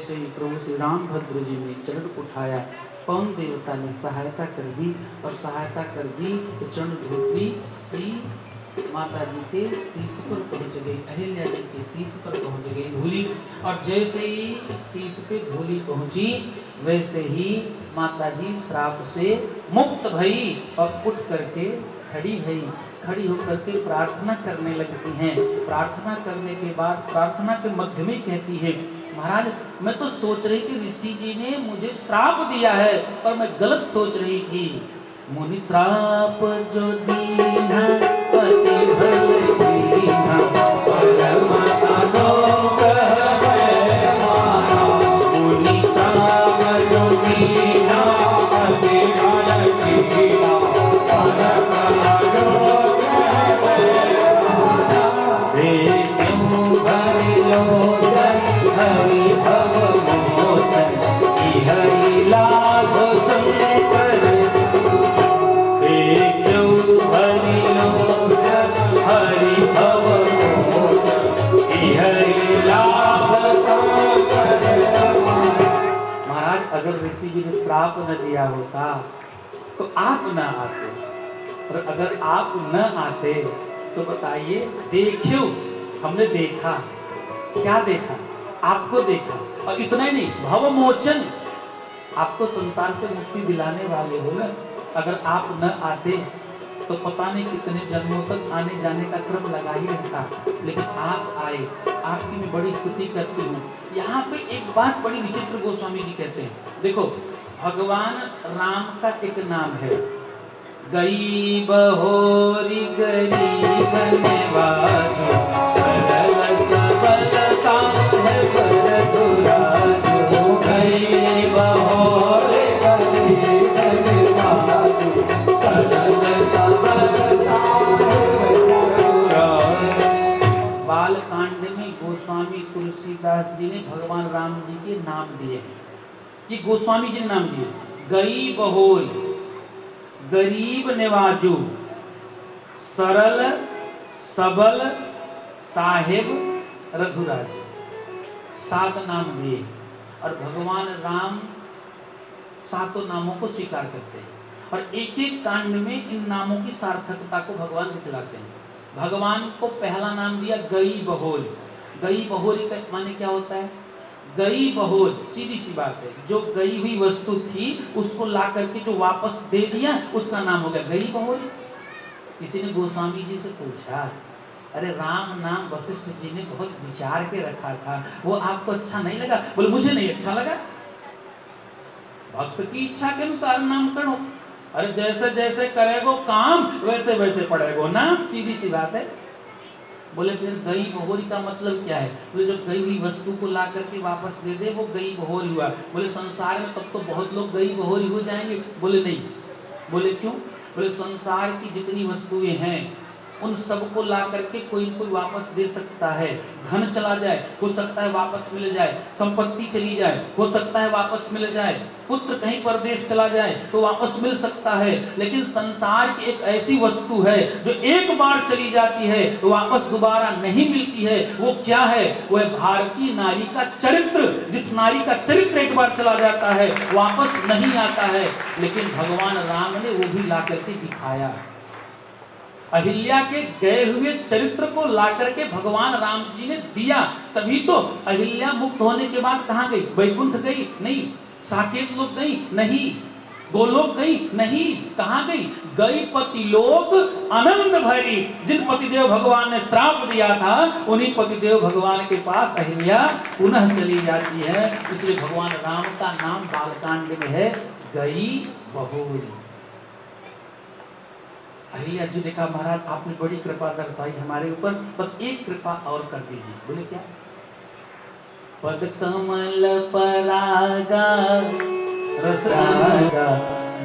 S1: जैसे ही प्रभु श्री रामभद्र जी ने चरण उठाया, पवन देवता ने सहायता कर दी और सहायता कर दी तो चरण धोत्री श्री माता जी के शीश पर पहुंच गई, अहिल्या जी के शीश पर पहुंच गई धूली। और जैसे ही शीश पे धूली पहुंची वैसे ही माता जी श्राप से मुक्त भई और उठ करके खड़ी भई। खड़ी होकर के प्रार्थना करने लगती हैं। प्रार्थना करने के बाद प्रार्थना के मध्य में कहती है, महाराज मैं तो सोच रही थी ऋषि जी ने मुझे श्राप दिया है और मैं गलत सोच रही थी। मुनि श्राप जो दीना पति भले दीना परम आलोक है माना। मुनि श्राप जो दीना पति भले दीना परम आलोक है माना। वे क्यों भरे लोचन हरि भव मोचन इहै लाभ संकर। महाराज अगर ऋषि जी ने श्राप न दिया होता तो आप न आते, और अगर आप न आते तो बताइए, देखियो हमने देखा, क्या देखा? आपको देखा, और इतना ही नहीं, भवमोचन, आपको संसार से मुक्ति दिलाने वाले हो ना। अगर आप न आते तो पता नहीं कितने जन्मों तक आने जाने का क्रम लगा ही रहता, लेकिन आप आए, आपकी मैं बड़ी स्तुति करती हूँ। यहाँ पे एक बात बड़ी विचित्र गोस्वामी जी कहते हैं, देखो भगवान राम का एक नाम है गरीब होरी गरीब निवाजो सरल सबल साहेब रघुराजो। गरीब होरी गरीब निवाजो सरल सबल साहेब रघुराजो। बालकांड में गोस्वामी तुलसीदास जी ने भगवान राम जी के नाम दिए हैं। ये गोस्वामी जी ने नाम दिए, गरीब होरी गरीब निवाजू सरल सबल साहेब रघुराज, 7 नाम दिए। और भगवान राम 7 नामों को स्वीकार करते हैं और एक एक कांड में इन नामों की सार्थकता को भगवान दिखलाते हैं। भगवान को पहला नाम दिया गई बहोरी। गई बहोरी का माने क्या होता है? गई बहोर, सीधी सी बात है, जो गई हुई वस्तु थी उसको ला करके जो वापस दे दिया उसका नाम हो गया गई बहोर। किसी ने गोस्वामी जी से पूछा, अरे राम नाम वशिष्ठ जी ने बहुत विचार के रखा था, वो आपको अच्छा नहीं लगा? बोले मुझे नहीं अच्छा लगा, भक्त की इच्छा के अनुसार नाम करो। अरे जैसे जैसे करेगो काम वैसे वैसे पड़ेगो नाम, सीधी सी बात है। बोले फिर गई बहोरी का मतलब क्या है? बोले जब गई हुई वस्तु को ला करके वापस दे दे वो गई बहोरी हुआ। बोले संसार में तब तो बहुत लोग गई बहोरी हो जाएंगे। बोले नहीं। बोले क्यों? बोले संसार की जितनी वस्तुएं हैं उन सबको ला करके कोई न कोई वापस दे सकता है। धन चला जाए हो सकता है वापस मिल जाए, संपत्ति चली जाए हो सकता है वापस मिल जाए, पुत्र कहीं परदेश चला जाए तो वापस मिल सकता है। लेकिन संसार की एक ऐसी वस्तु है जो एक बार चली जाती है तो वापस दोबारा नहीं मिलती है। वो क्या है? वो है भारतीय नारी का चरित्र। जिस नारी का चरित्र एक बार चला जाता है वापस नहीं आता है, लेकिन भगवान राम ने वो भी ला करके दिखाया। अहिल्या के गए हुए चरित्र को लाकर के भगवान राम जी ने दिया, तभी तो अहिल्या मुक्त होने के बाद कहाँ गई? वैकुंठ गई? नहीं। साकेत लोक गई? नहीं। गोलोक गई? नहीं। कहाँ गई? गई पतिलोक आनंद भरी। जिन पतिदेव भगवान ने श्राप दिया था उन्हीं पतिदेव भगवान के पास अहिल्या पुनः चली जाती है। इसलिए भगवान राम का नाम बालकांड में है गई बहोरी। अहिल्या जी ने कहा महाराज आपने बड़ी कृपा दर्शाई हमारे ऊपर, बस एक कृपा और कर दीजिए। बोले क्या? पद कमल परागा रसरागा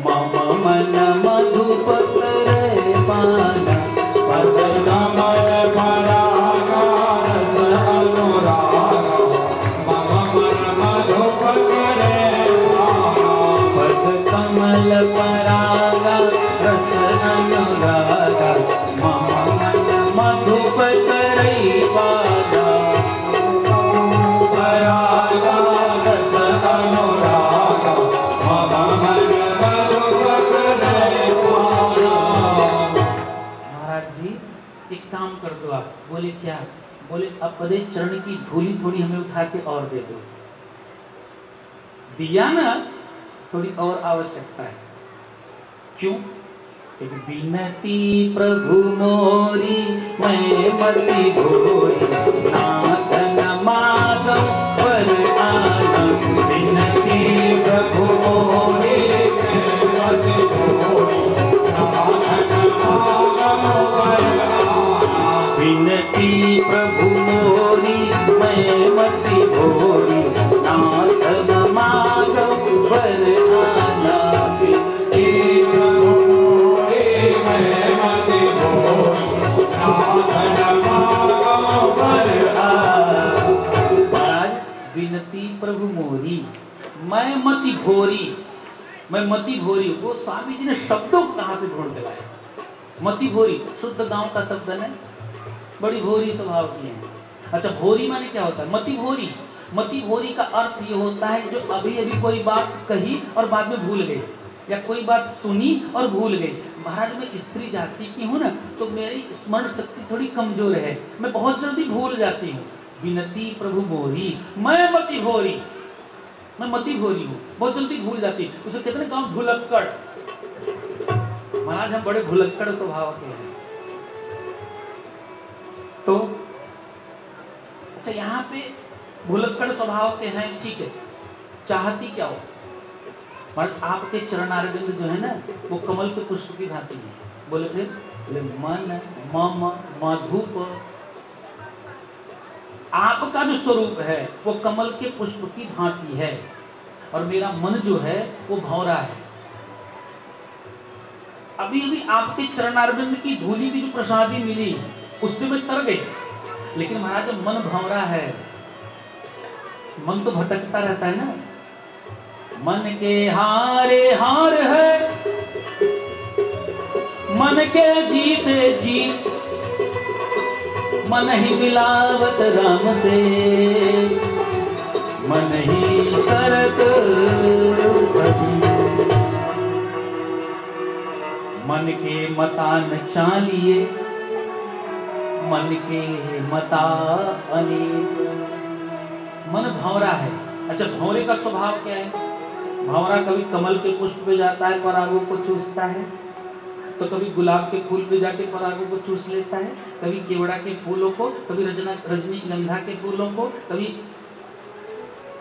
S1: मम मन मधुप करे पाना। पद कमल परागा रस अनुरागा मम मन मधुप करे पाना। पद कमल परागा रस अनुरागा मम मन मधुप करे पाना। परागा अपने चरण की धूली थोड़ी हमें उठा के और दे दो। दिया ना, थोड़ी और आवश्यकता है। क्यों? एक बिनती प्रभु मोरी मैं मति भोरी, नाथ न माधव पर आना। बिनती प्रभु मोरी मैं मति भोरी, नाथ न माधव पर आना। बिनती प्रभु मोरी मैं मति भोरी, नाथ न माधव पर आना। विनती प्रभु मोरी मैं मति भोरी, मैं मति भोरी। वो स्वामी जी ने शब्दों को कहां से ढूंढ के लाए? मति भोरी शुद्ध गांव का शब्द है, बड़ी भोरी स्वभाव की है। अच्छा, भोरी माने क्या होता है? मति भोरी। मति भोरी का अर्थ ये होता है जो अभी अभी कोई बात कही और बाद में भूल गई, या कोई बात सुनी और भूल गई। महाराज मैं स्त्री जाति की हूँ ना, तो मेरी स्मरण शक्ति थोड़ी कमजोर है, मैं बहुत जल्दी भूल जाती हूँ। विनती प्रभु मोरी मैं मति भोरी, मैं मति भोरी हूँ, बहुत जल्दी भूल जाती। उसे कहते हैं कौन? भुलक्कड़। महाराज हम बड़े भुलक्कड़ स्वभाव के हैं। तो अच्छा, यहाँ पे भुलक्कड़ स्वभाव के हैं, ठीक है। चाहती क्या हो? मतलब आपके चरणारविंद जो है ना, वो कमल के पुष्प की भांति है। बोले फिर? बोले मन मम मधुप। आपका जो स्वरूप है वो कमल के पुष्प की भांति है, और मेरा मन जो है वो भौरा है। अभी अभी आपके चरणारविंद की धूली की जो प्रसादी मिली उससे मैं तर गई, लेकिन महाराज मन भौरा है। मन तो भटकता रहता है ना। मन के हारे हार है, मन के जीते जीत, मन ही मिलावत राम से, मन ही करत मन के मतान चालिए, मन के मता अनेक। मन भंवरा है। अच्छा, भंवरे का स्वभाव क्या है? भंवरा कभी कमल के पुष्प पे जाता है, परागों को चूसता है, तो कभी गुलाब के फूल पे जाके परागों को चूस लेता है, कभी केवड़ा के फूलों को, कभी रजनीगंधा के फूलों को, कभी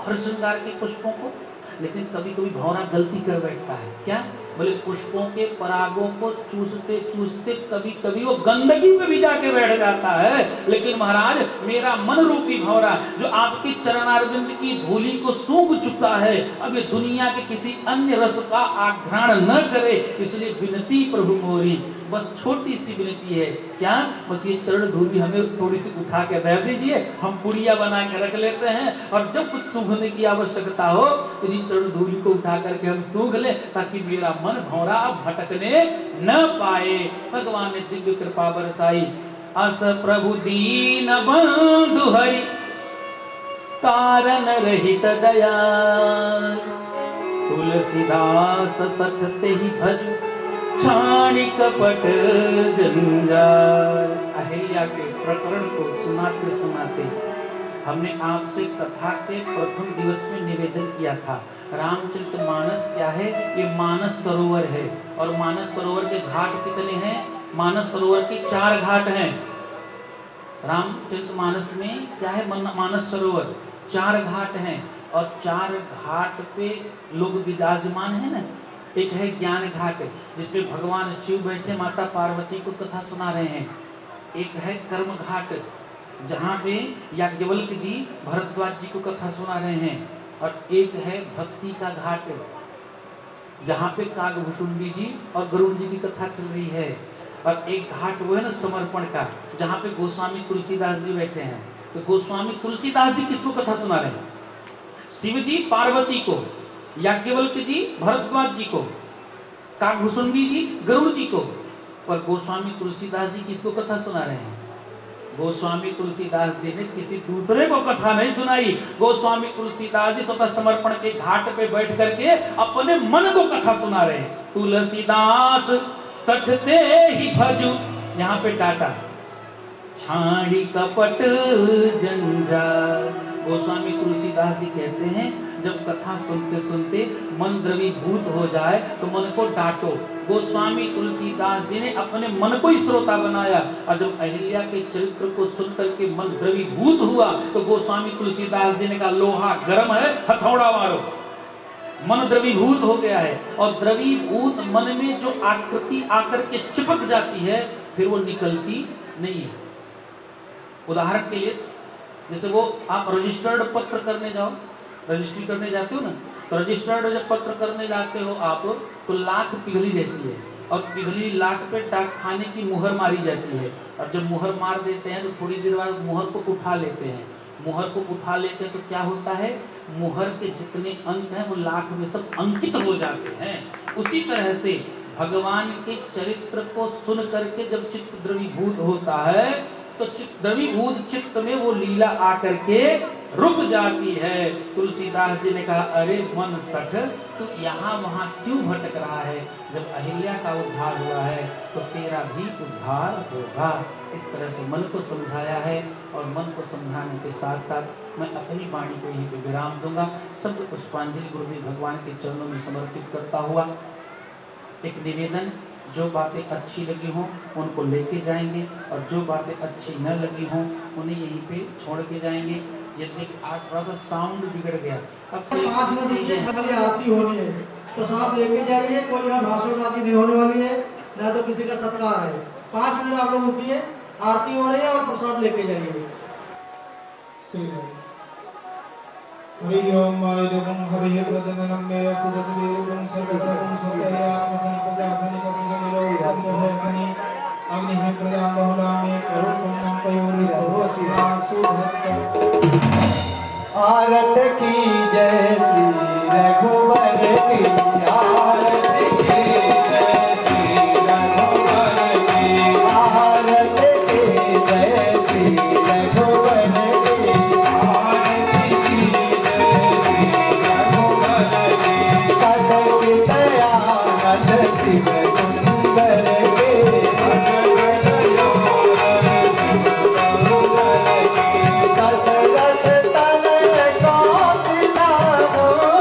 S1: हरश्रृंगार के पुष्पों को। लेकिन कभी कभी भंवरा गलती कर बैठता है। क्या? बोले पुष्पों के परागों को चूसते चूसते कभी कभी वो गंदगी में भी जाके बैठ जाता है। लेकिन महाराज मेरा मन रूपी भंवरा जो आपके चरणारविंद की धूली को सूंघ चुका है, अब ये दुनिया के किसी अन्य रस का आघ्राण न करे, इसलिए विनती प्रभु मोरी। बस छोटी सी विनती है। क्या? बस ये चरण धूली हमें थोड़ी सी उठा के दे दीजिए, हम पुड़िया बना के रख लेते हैं, और जब कुछ सूंघने की आवश्यकता हो तो इन चरण धूली को उठा करके हम सूंघ ले, ताकि मेरा मन भंवरा अब भटकने न पाए। भगवान ने दिव्य कृपा बरसाई। अस प्रभु दीन बंधु हरि, कारण रहित दया, तुलसीदास सतते ही भज, छाणी कपट जंजाल। अहिल्या के प्रकरण को सुनाते सुनाते हमने आपसे कथा के प्रथम दिवस में निवेदन किया था। रामचरितमानस क्या है? ये मानस सरोवर है, और मानस सरोवर के घाट कितने हैं? मानस सरोवर के 4 घाट हैं। रामचरितमानस में क्या है? मानस सरोवर 4 घाट हैं, और 4 घाट पे लोग विराजमान है ना। एक है ज्ञान घाट, जिसमें भगवान शिव बैठे माता पार्वती को कथा सुना रहे हैं। एक है कर्म घाट, जहाँ पे याज्ञवल्क जी भरद्वाज जी को कथा सुना रहे हैं। और एक है भक्ति का घाट, जहाँ पे कागभूषुंडी जी और गरुड़ जी की कथा चल रही है। और एक घाट वो है ना समर्पण का, जहाँ पे गोस्वामी तुलसीदास जी बैठे हैं। तो गोस्वामी तुलसीदास जी किसको कथा सुना रहे हैं? शिव जी पार्वती को, याज्ञवल्क जी भरद्वाज जी को, कागभूषुंडी जी गरुड़ जी को। पर गोस्वामी तुलसीदास जी किसको कथा सुना रहे हैं? गोस्वामी तुलसीदास जी ने किसी दूसरे को कथा नहीं सुनाई। गोस्वामी तुलसीदास जी स्वतः समर्पण के घाट पे बैठ करके अपने मन को कथा सुना रहे हैं। तुलसीदास सठते ही भजू, यहाँ पे डाटा छाड़ी कपट जंजाल। गोस्वामी तुलसीदास जी कहते हैं जब कथा सुनते सुनते मन द्रवीभूत हो जाए तो मन को डांटो। गोस्वामी तुलसीदास जी ने अपने मन को ही श्रोता बनाया, और जब अहिल्या के चरित्र को सुनकर के मन द्रवीभूत हुआ तो गोस्वामी तुलसीदास जी ने कहा लोहा गर्म है, हथौड़ा मारो। मन द्रवीभूत हो गया है, और द्रवीभूत मन में जो आकृति आकर के चिपक जाती है फिर वो निकलती नहीं है। उदाहरण के लिए जैसे वो आप रजिस्टर्ड पत्र करने जाओ, रजिस्ट्री करने जाते हो ना, तो रजिस्टर्ड जब पत्र करने जाते हो आप तो लाख पिघली रहती है, और पिघली लाख पे डाक खाने की मुहर मारी जाती है, और जब मुहर मार देते हैं तो थोड़ी देर बाद मुहर को उठा लेते हैं। मुहर को उठा लेते हैं तो क्या होता है, मुहर के जितने अंक हैं वो लाख में सब अंकित हो जाते हैं। उसी तरह से भगवान के चरित्र को सुन करके जब चित्त द्रवीभूत होता है तो द्रवीभूत चित्त में वो लीला आकर के रुक जाती है। तुलसीदास जी ने कहा अरे मन सठ तो यहाँ वहाँ क्यों भटक रहा है, जब अहिल्या का उद्धार हुआ है तो तेरा भी उद्धार होगा। इस तरह से मन को समझाया है, और मन को समझाने के साथ साथ मैं अपनी वाणी को यहीं पे विराम दूंगा। शब्द पुष्पांजलि गुरुदेव भगवान के चरणों में समर्पित करता हुआ एक निवेदन, जो बातें अच्छी लगी हों उनको लेके जाएंगे, और जो बातें अच्छी न लगी हों उन्हें यहीं पे छोड़ के जाएंगे। यदि आज थोड़ा सा साउंड बिगड़ गया, अब
S2: 5 मिनट खाली आरती होनी है, प्रसाद लेके जाइए। कोई यहाँ भाषणबाजी नहीं होने वाली है, ना तो किसी का सत्कार है। 5 मिनट आप लोग रुकिए, आरती हो रही है और प्रसाद लेके जाइए।
S3: हरि ओम आयुधं हरिः प्रजननं मे अस्तु दशवीरं सर्वप्रभुं स्वतयात्मसंप्रजासनिक सुसनिरोसन्निधेसनि अग्निः प्रजां बहुलामे करोत्तमं पयोरितो शिवा सुधत्त।
S2: आरत की जय श्री रघुवर की, आरत की जय श्री रघुवर की, आरत की जय श्री रघुवर की, आरत की जय श्री रघुवर की, सदचित आनंद शिव सुंदर के, सदचित आनंद शिव सुंदर के, दशरथ तनय कौशिला बोलन,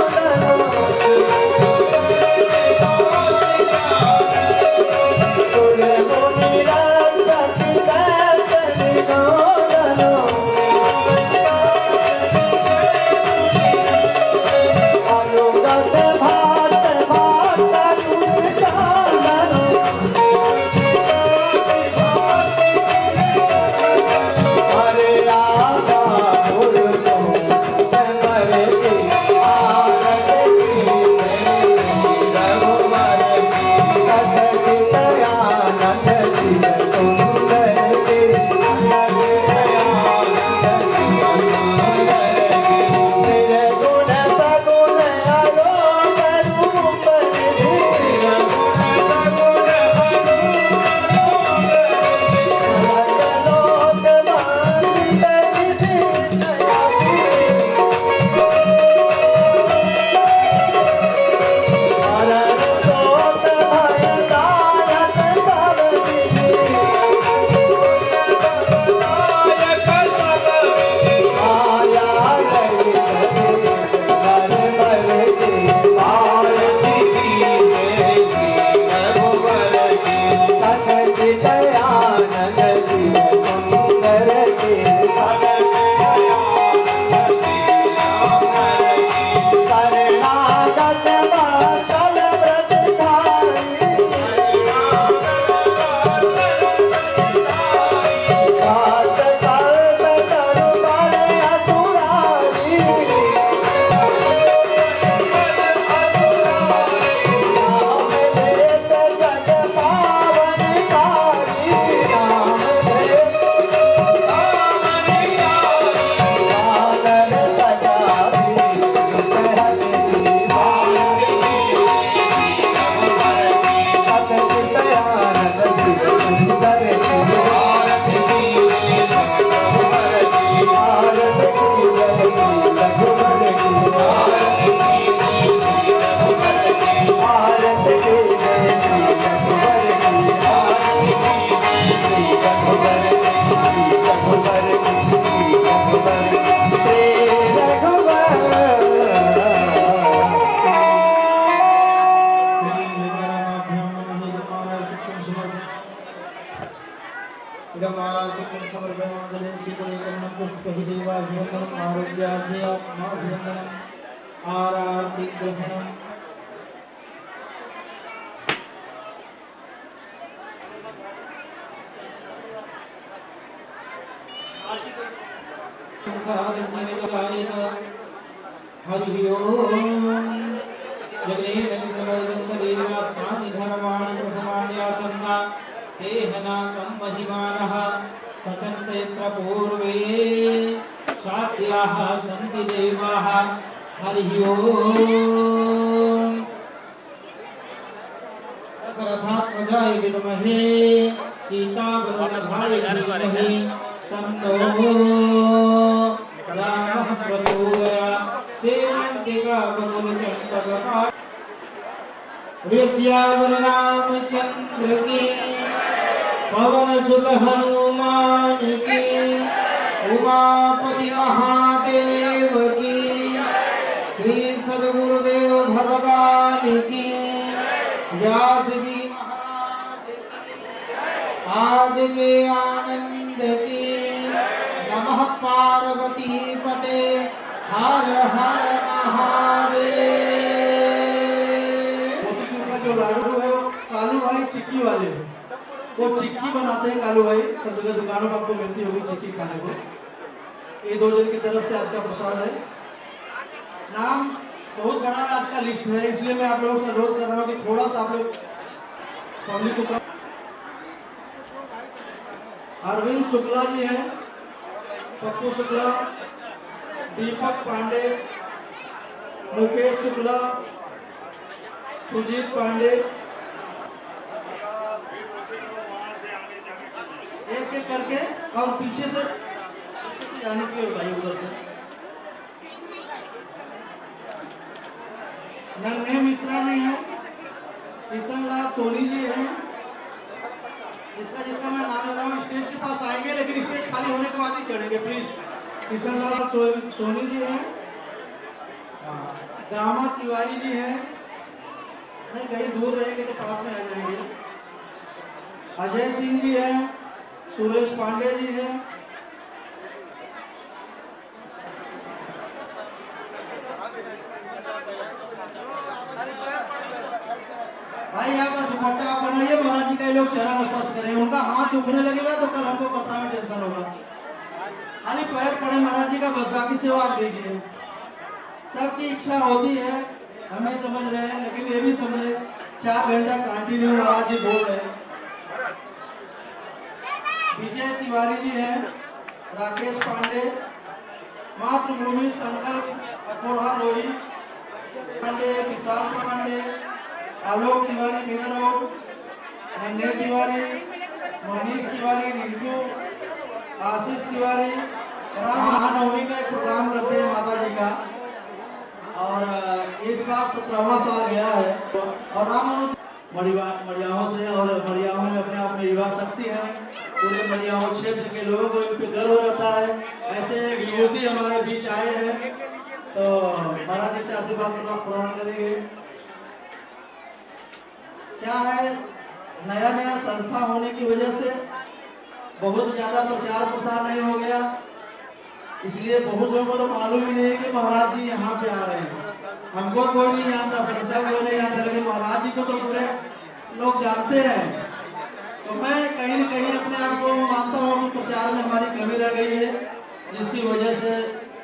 S3: पूजार्चयात्माभिवन्दनम् आरार्ति ग्रहणम् हरि ओम जगदेवस्मानि धर्माणि प्रथमान्यासन्ना तेहनाकं महिमानः सचन्तेऽत्र पूर्वे शाक्याः सन्ति देवाः हरि ओम दशरथात्मजाय विद्महे सीतावल्लभाय धीमहि तन्नो रामः प्रचोदयात् सेवन्तिका बहुलचन्द्रप्रभा श्यामल रामचंद्र की पवन सुत हनुमान की उमापति महादेव की श्री सद्गुरुदेव भगवान की व्यास जी महाराज की आज के आनंद की नमः पार्वती पते हर हर महादेव।
S2: जो लाडू है वो कालू भाई चिक्की वाले हैं। वो चिक्की बनाते हैं कालू भाई, सब जगह दुकानों पर आपको मिलती होगी चिक्की खाने को। ये दो जन की तरफ से आज का प्रसाद है। नाम बहुत बड़ा आज का लिस्ट है, इसलिए मैं आप लोगों से अनुरोध कर रहा हूँ कि थोड़ा सा आप लोग पब्लिक को। अरविंद शुक्ला जी हैं, पप्पू शुक्ला, दीपक पांडे, मुकेश शुक्ला, सुजीत पांडे, एक एक करके और पीछे से जाने के लिए भाई उधर से। नन्हे मिश्रा जी हैं, किशन लाल सोनी जी हैं। जिसका मैं नाम ले रहा हूँ स्टेज के पास आएंगे, लेकिन स्टेज खाली होने के बाद ही चढ़ेंगे प्लीज। किशन लाल सोनी जी हैं, गामा तिवारी जी हैं, नहीं कहीं दूर रहेंगे तो पास में आ जाएंगे। अजय सिंह जी हैं, सुरेश पांडे जी हैं, भाई यहाँ पर दुपट्टा आप बनाइए, महाराज जी का लोग चरण स्पर्श करें, उनका हाथ दुखने लगेगा तो कल हमको पता में टेंशन होगा। खाली पैर पड़े महाराज जी का, बस बाकी सेवा आप दीजिए। सबकी इच्छा होती है, हमें समझ रहे हैं, लेकिन ये भी समझे 4 घंटा कंटिन्यू महाराज जी बोल रहे हैं। विजय तिवारी जी हैं, राकेश पांडे, मातृभूमि संकल्प अकोढ़ा रोही पांडे, विशाल पांडे, आलोक तिवारी मीना रोड, नन्हे तिवारी, मनीष तिवारी रिंकू, आशीष तिवारी। महानवमी का एक प्रोग्राम करते हैं माता जी का, और इस बार 17वां साल गया है। और राम मड़ियाओं से, और मड़ियाओं में अपने आप में युवा शक्ति है। पूरे मड़ियाओं क्षेत्र के लोगों को इन पे गर्व रहता है। ऐसे एक युवती हमारे बीच आए हैं, तो महाराज जी से आशीर्वाद प्रदान करेंगे। क्या है, नया नया संस्था होने की वजह से बहुत ज्यादा प्रचार प्रसार नहीं हो गया, इसलिए बहुत लोगों को तो मालूम ही नहीं है कि महाराज जी यहाँ पे आ रहे हैं। हमको कोई नहीं जानता, संस्था कोई नहीं जानता, लेकिन महाराज जी को तो पूरे लोग जानते हैं। तो मैं कहीं न कहीं अपने आप को मानता हूँ कि प्रचार में हमारी कमी रह गई है, जिसकी वजह से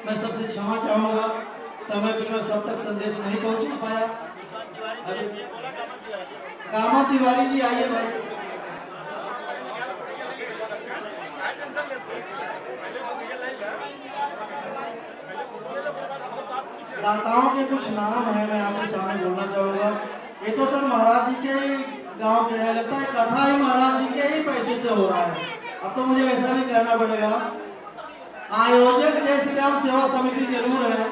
S2: मैं सबसे क्षमा चाहूँगा। समय पर मैं सब तक संदेश नहीं पहुँच पाया। कामा तिवारी जी आइए भाई। दाताओं के कुछ नाम है, मैं आपके सामने बोलना चाहूंगा। ये तो सर महाराज जी के गांव के है, लगता है कथा ही महाराज जी के ही पैसे से हो रहा है। अब तो मुझे ऐसा भी कहना पड़ेगा, आयोजक जय श्री राम सेवा समिति जरूर है,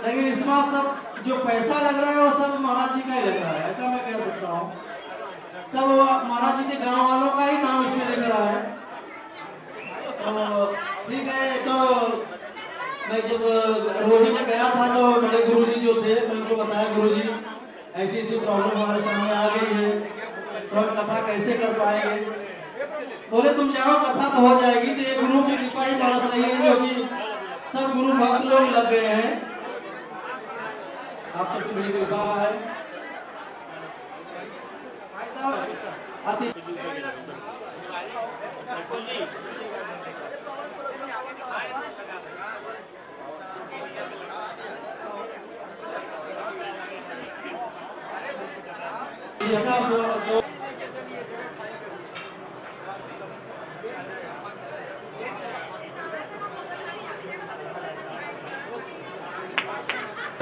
S2: लेकिन इसमें सब जो पैसा लग रहा है वो सब महाराज जी का ही लग रहा है, ऐसा मैं कह सकता हूँ। सब महाराज जी के गांव वालों का ही नाम इसमें लिख रहा है। तो ठीक है, तो मैं जब रोहिणी में गया था तो बड़े गुरुजी जो थे, तो उनको बताया गुरुजी ऐसी ऐसी प्रॉब्लम हमारे सामने आ गई है, तो हम कथा कैसे कर पाएंगे। बोले तुम जाओ, कथा तो हो जाएगी। तो ये गुरु की कृपा ही बरस रही है, जो कि सब गुरु भक्त लोग लग गए हैं। आप सबकी बड़ी कृपा है। भाई साहब अति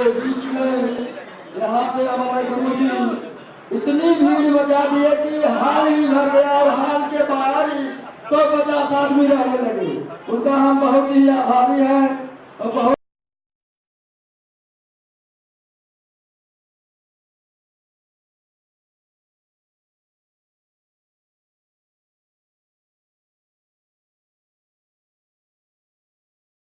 S4: बीच में यहाँ पे हमारे गुरु जी इतनी भीड़ मचा दी है कि हाल ही भर गया और हाल के बाहर ही 150 आदमी रहने लगे। उनका हम बहुत ही आभारी हैं और बहुत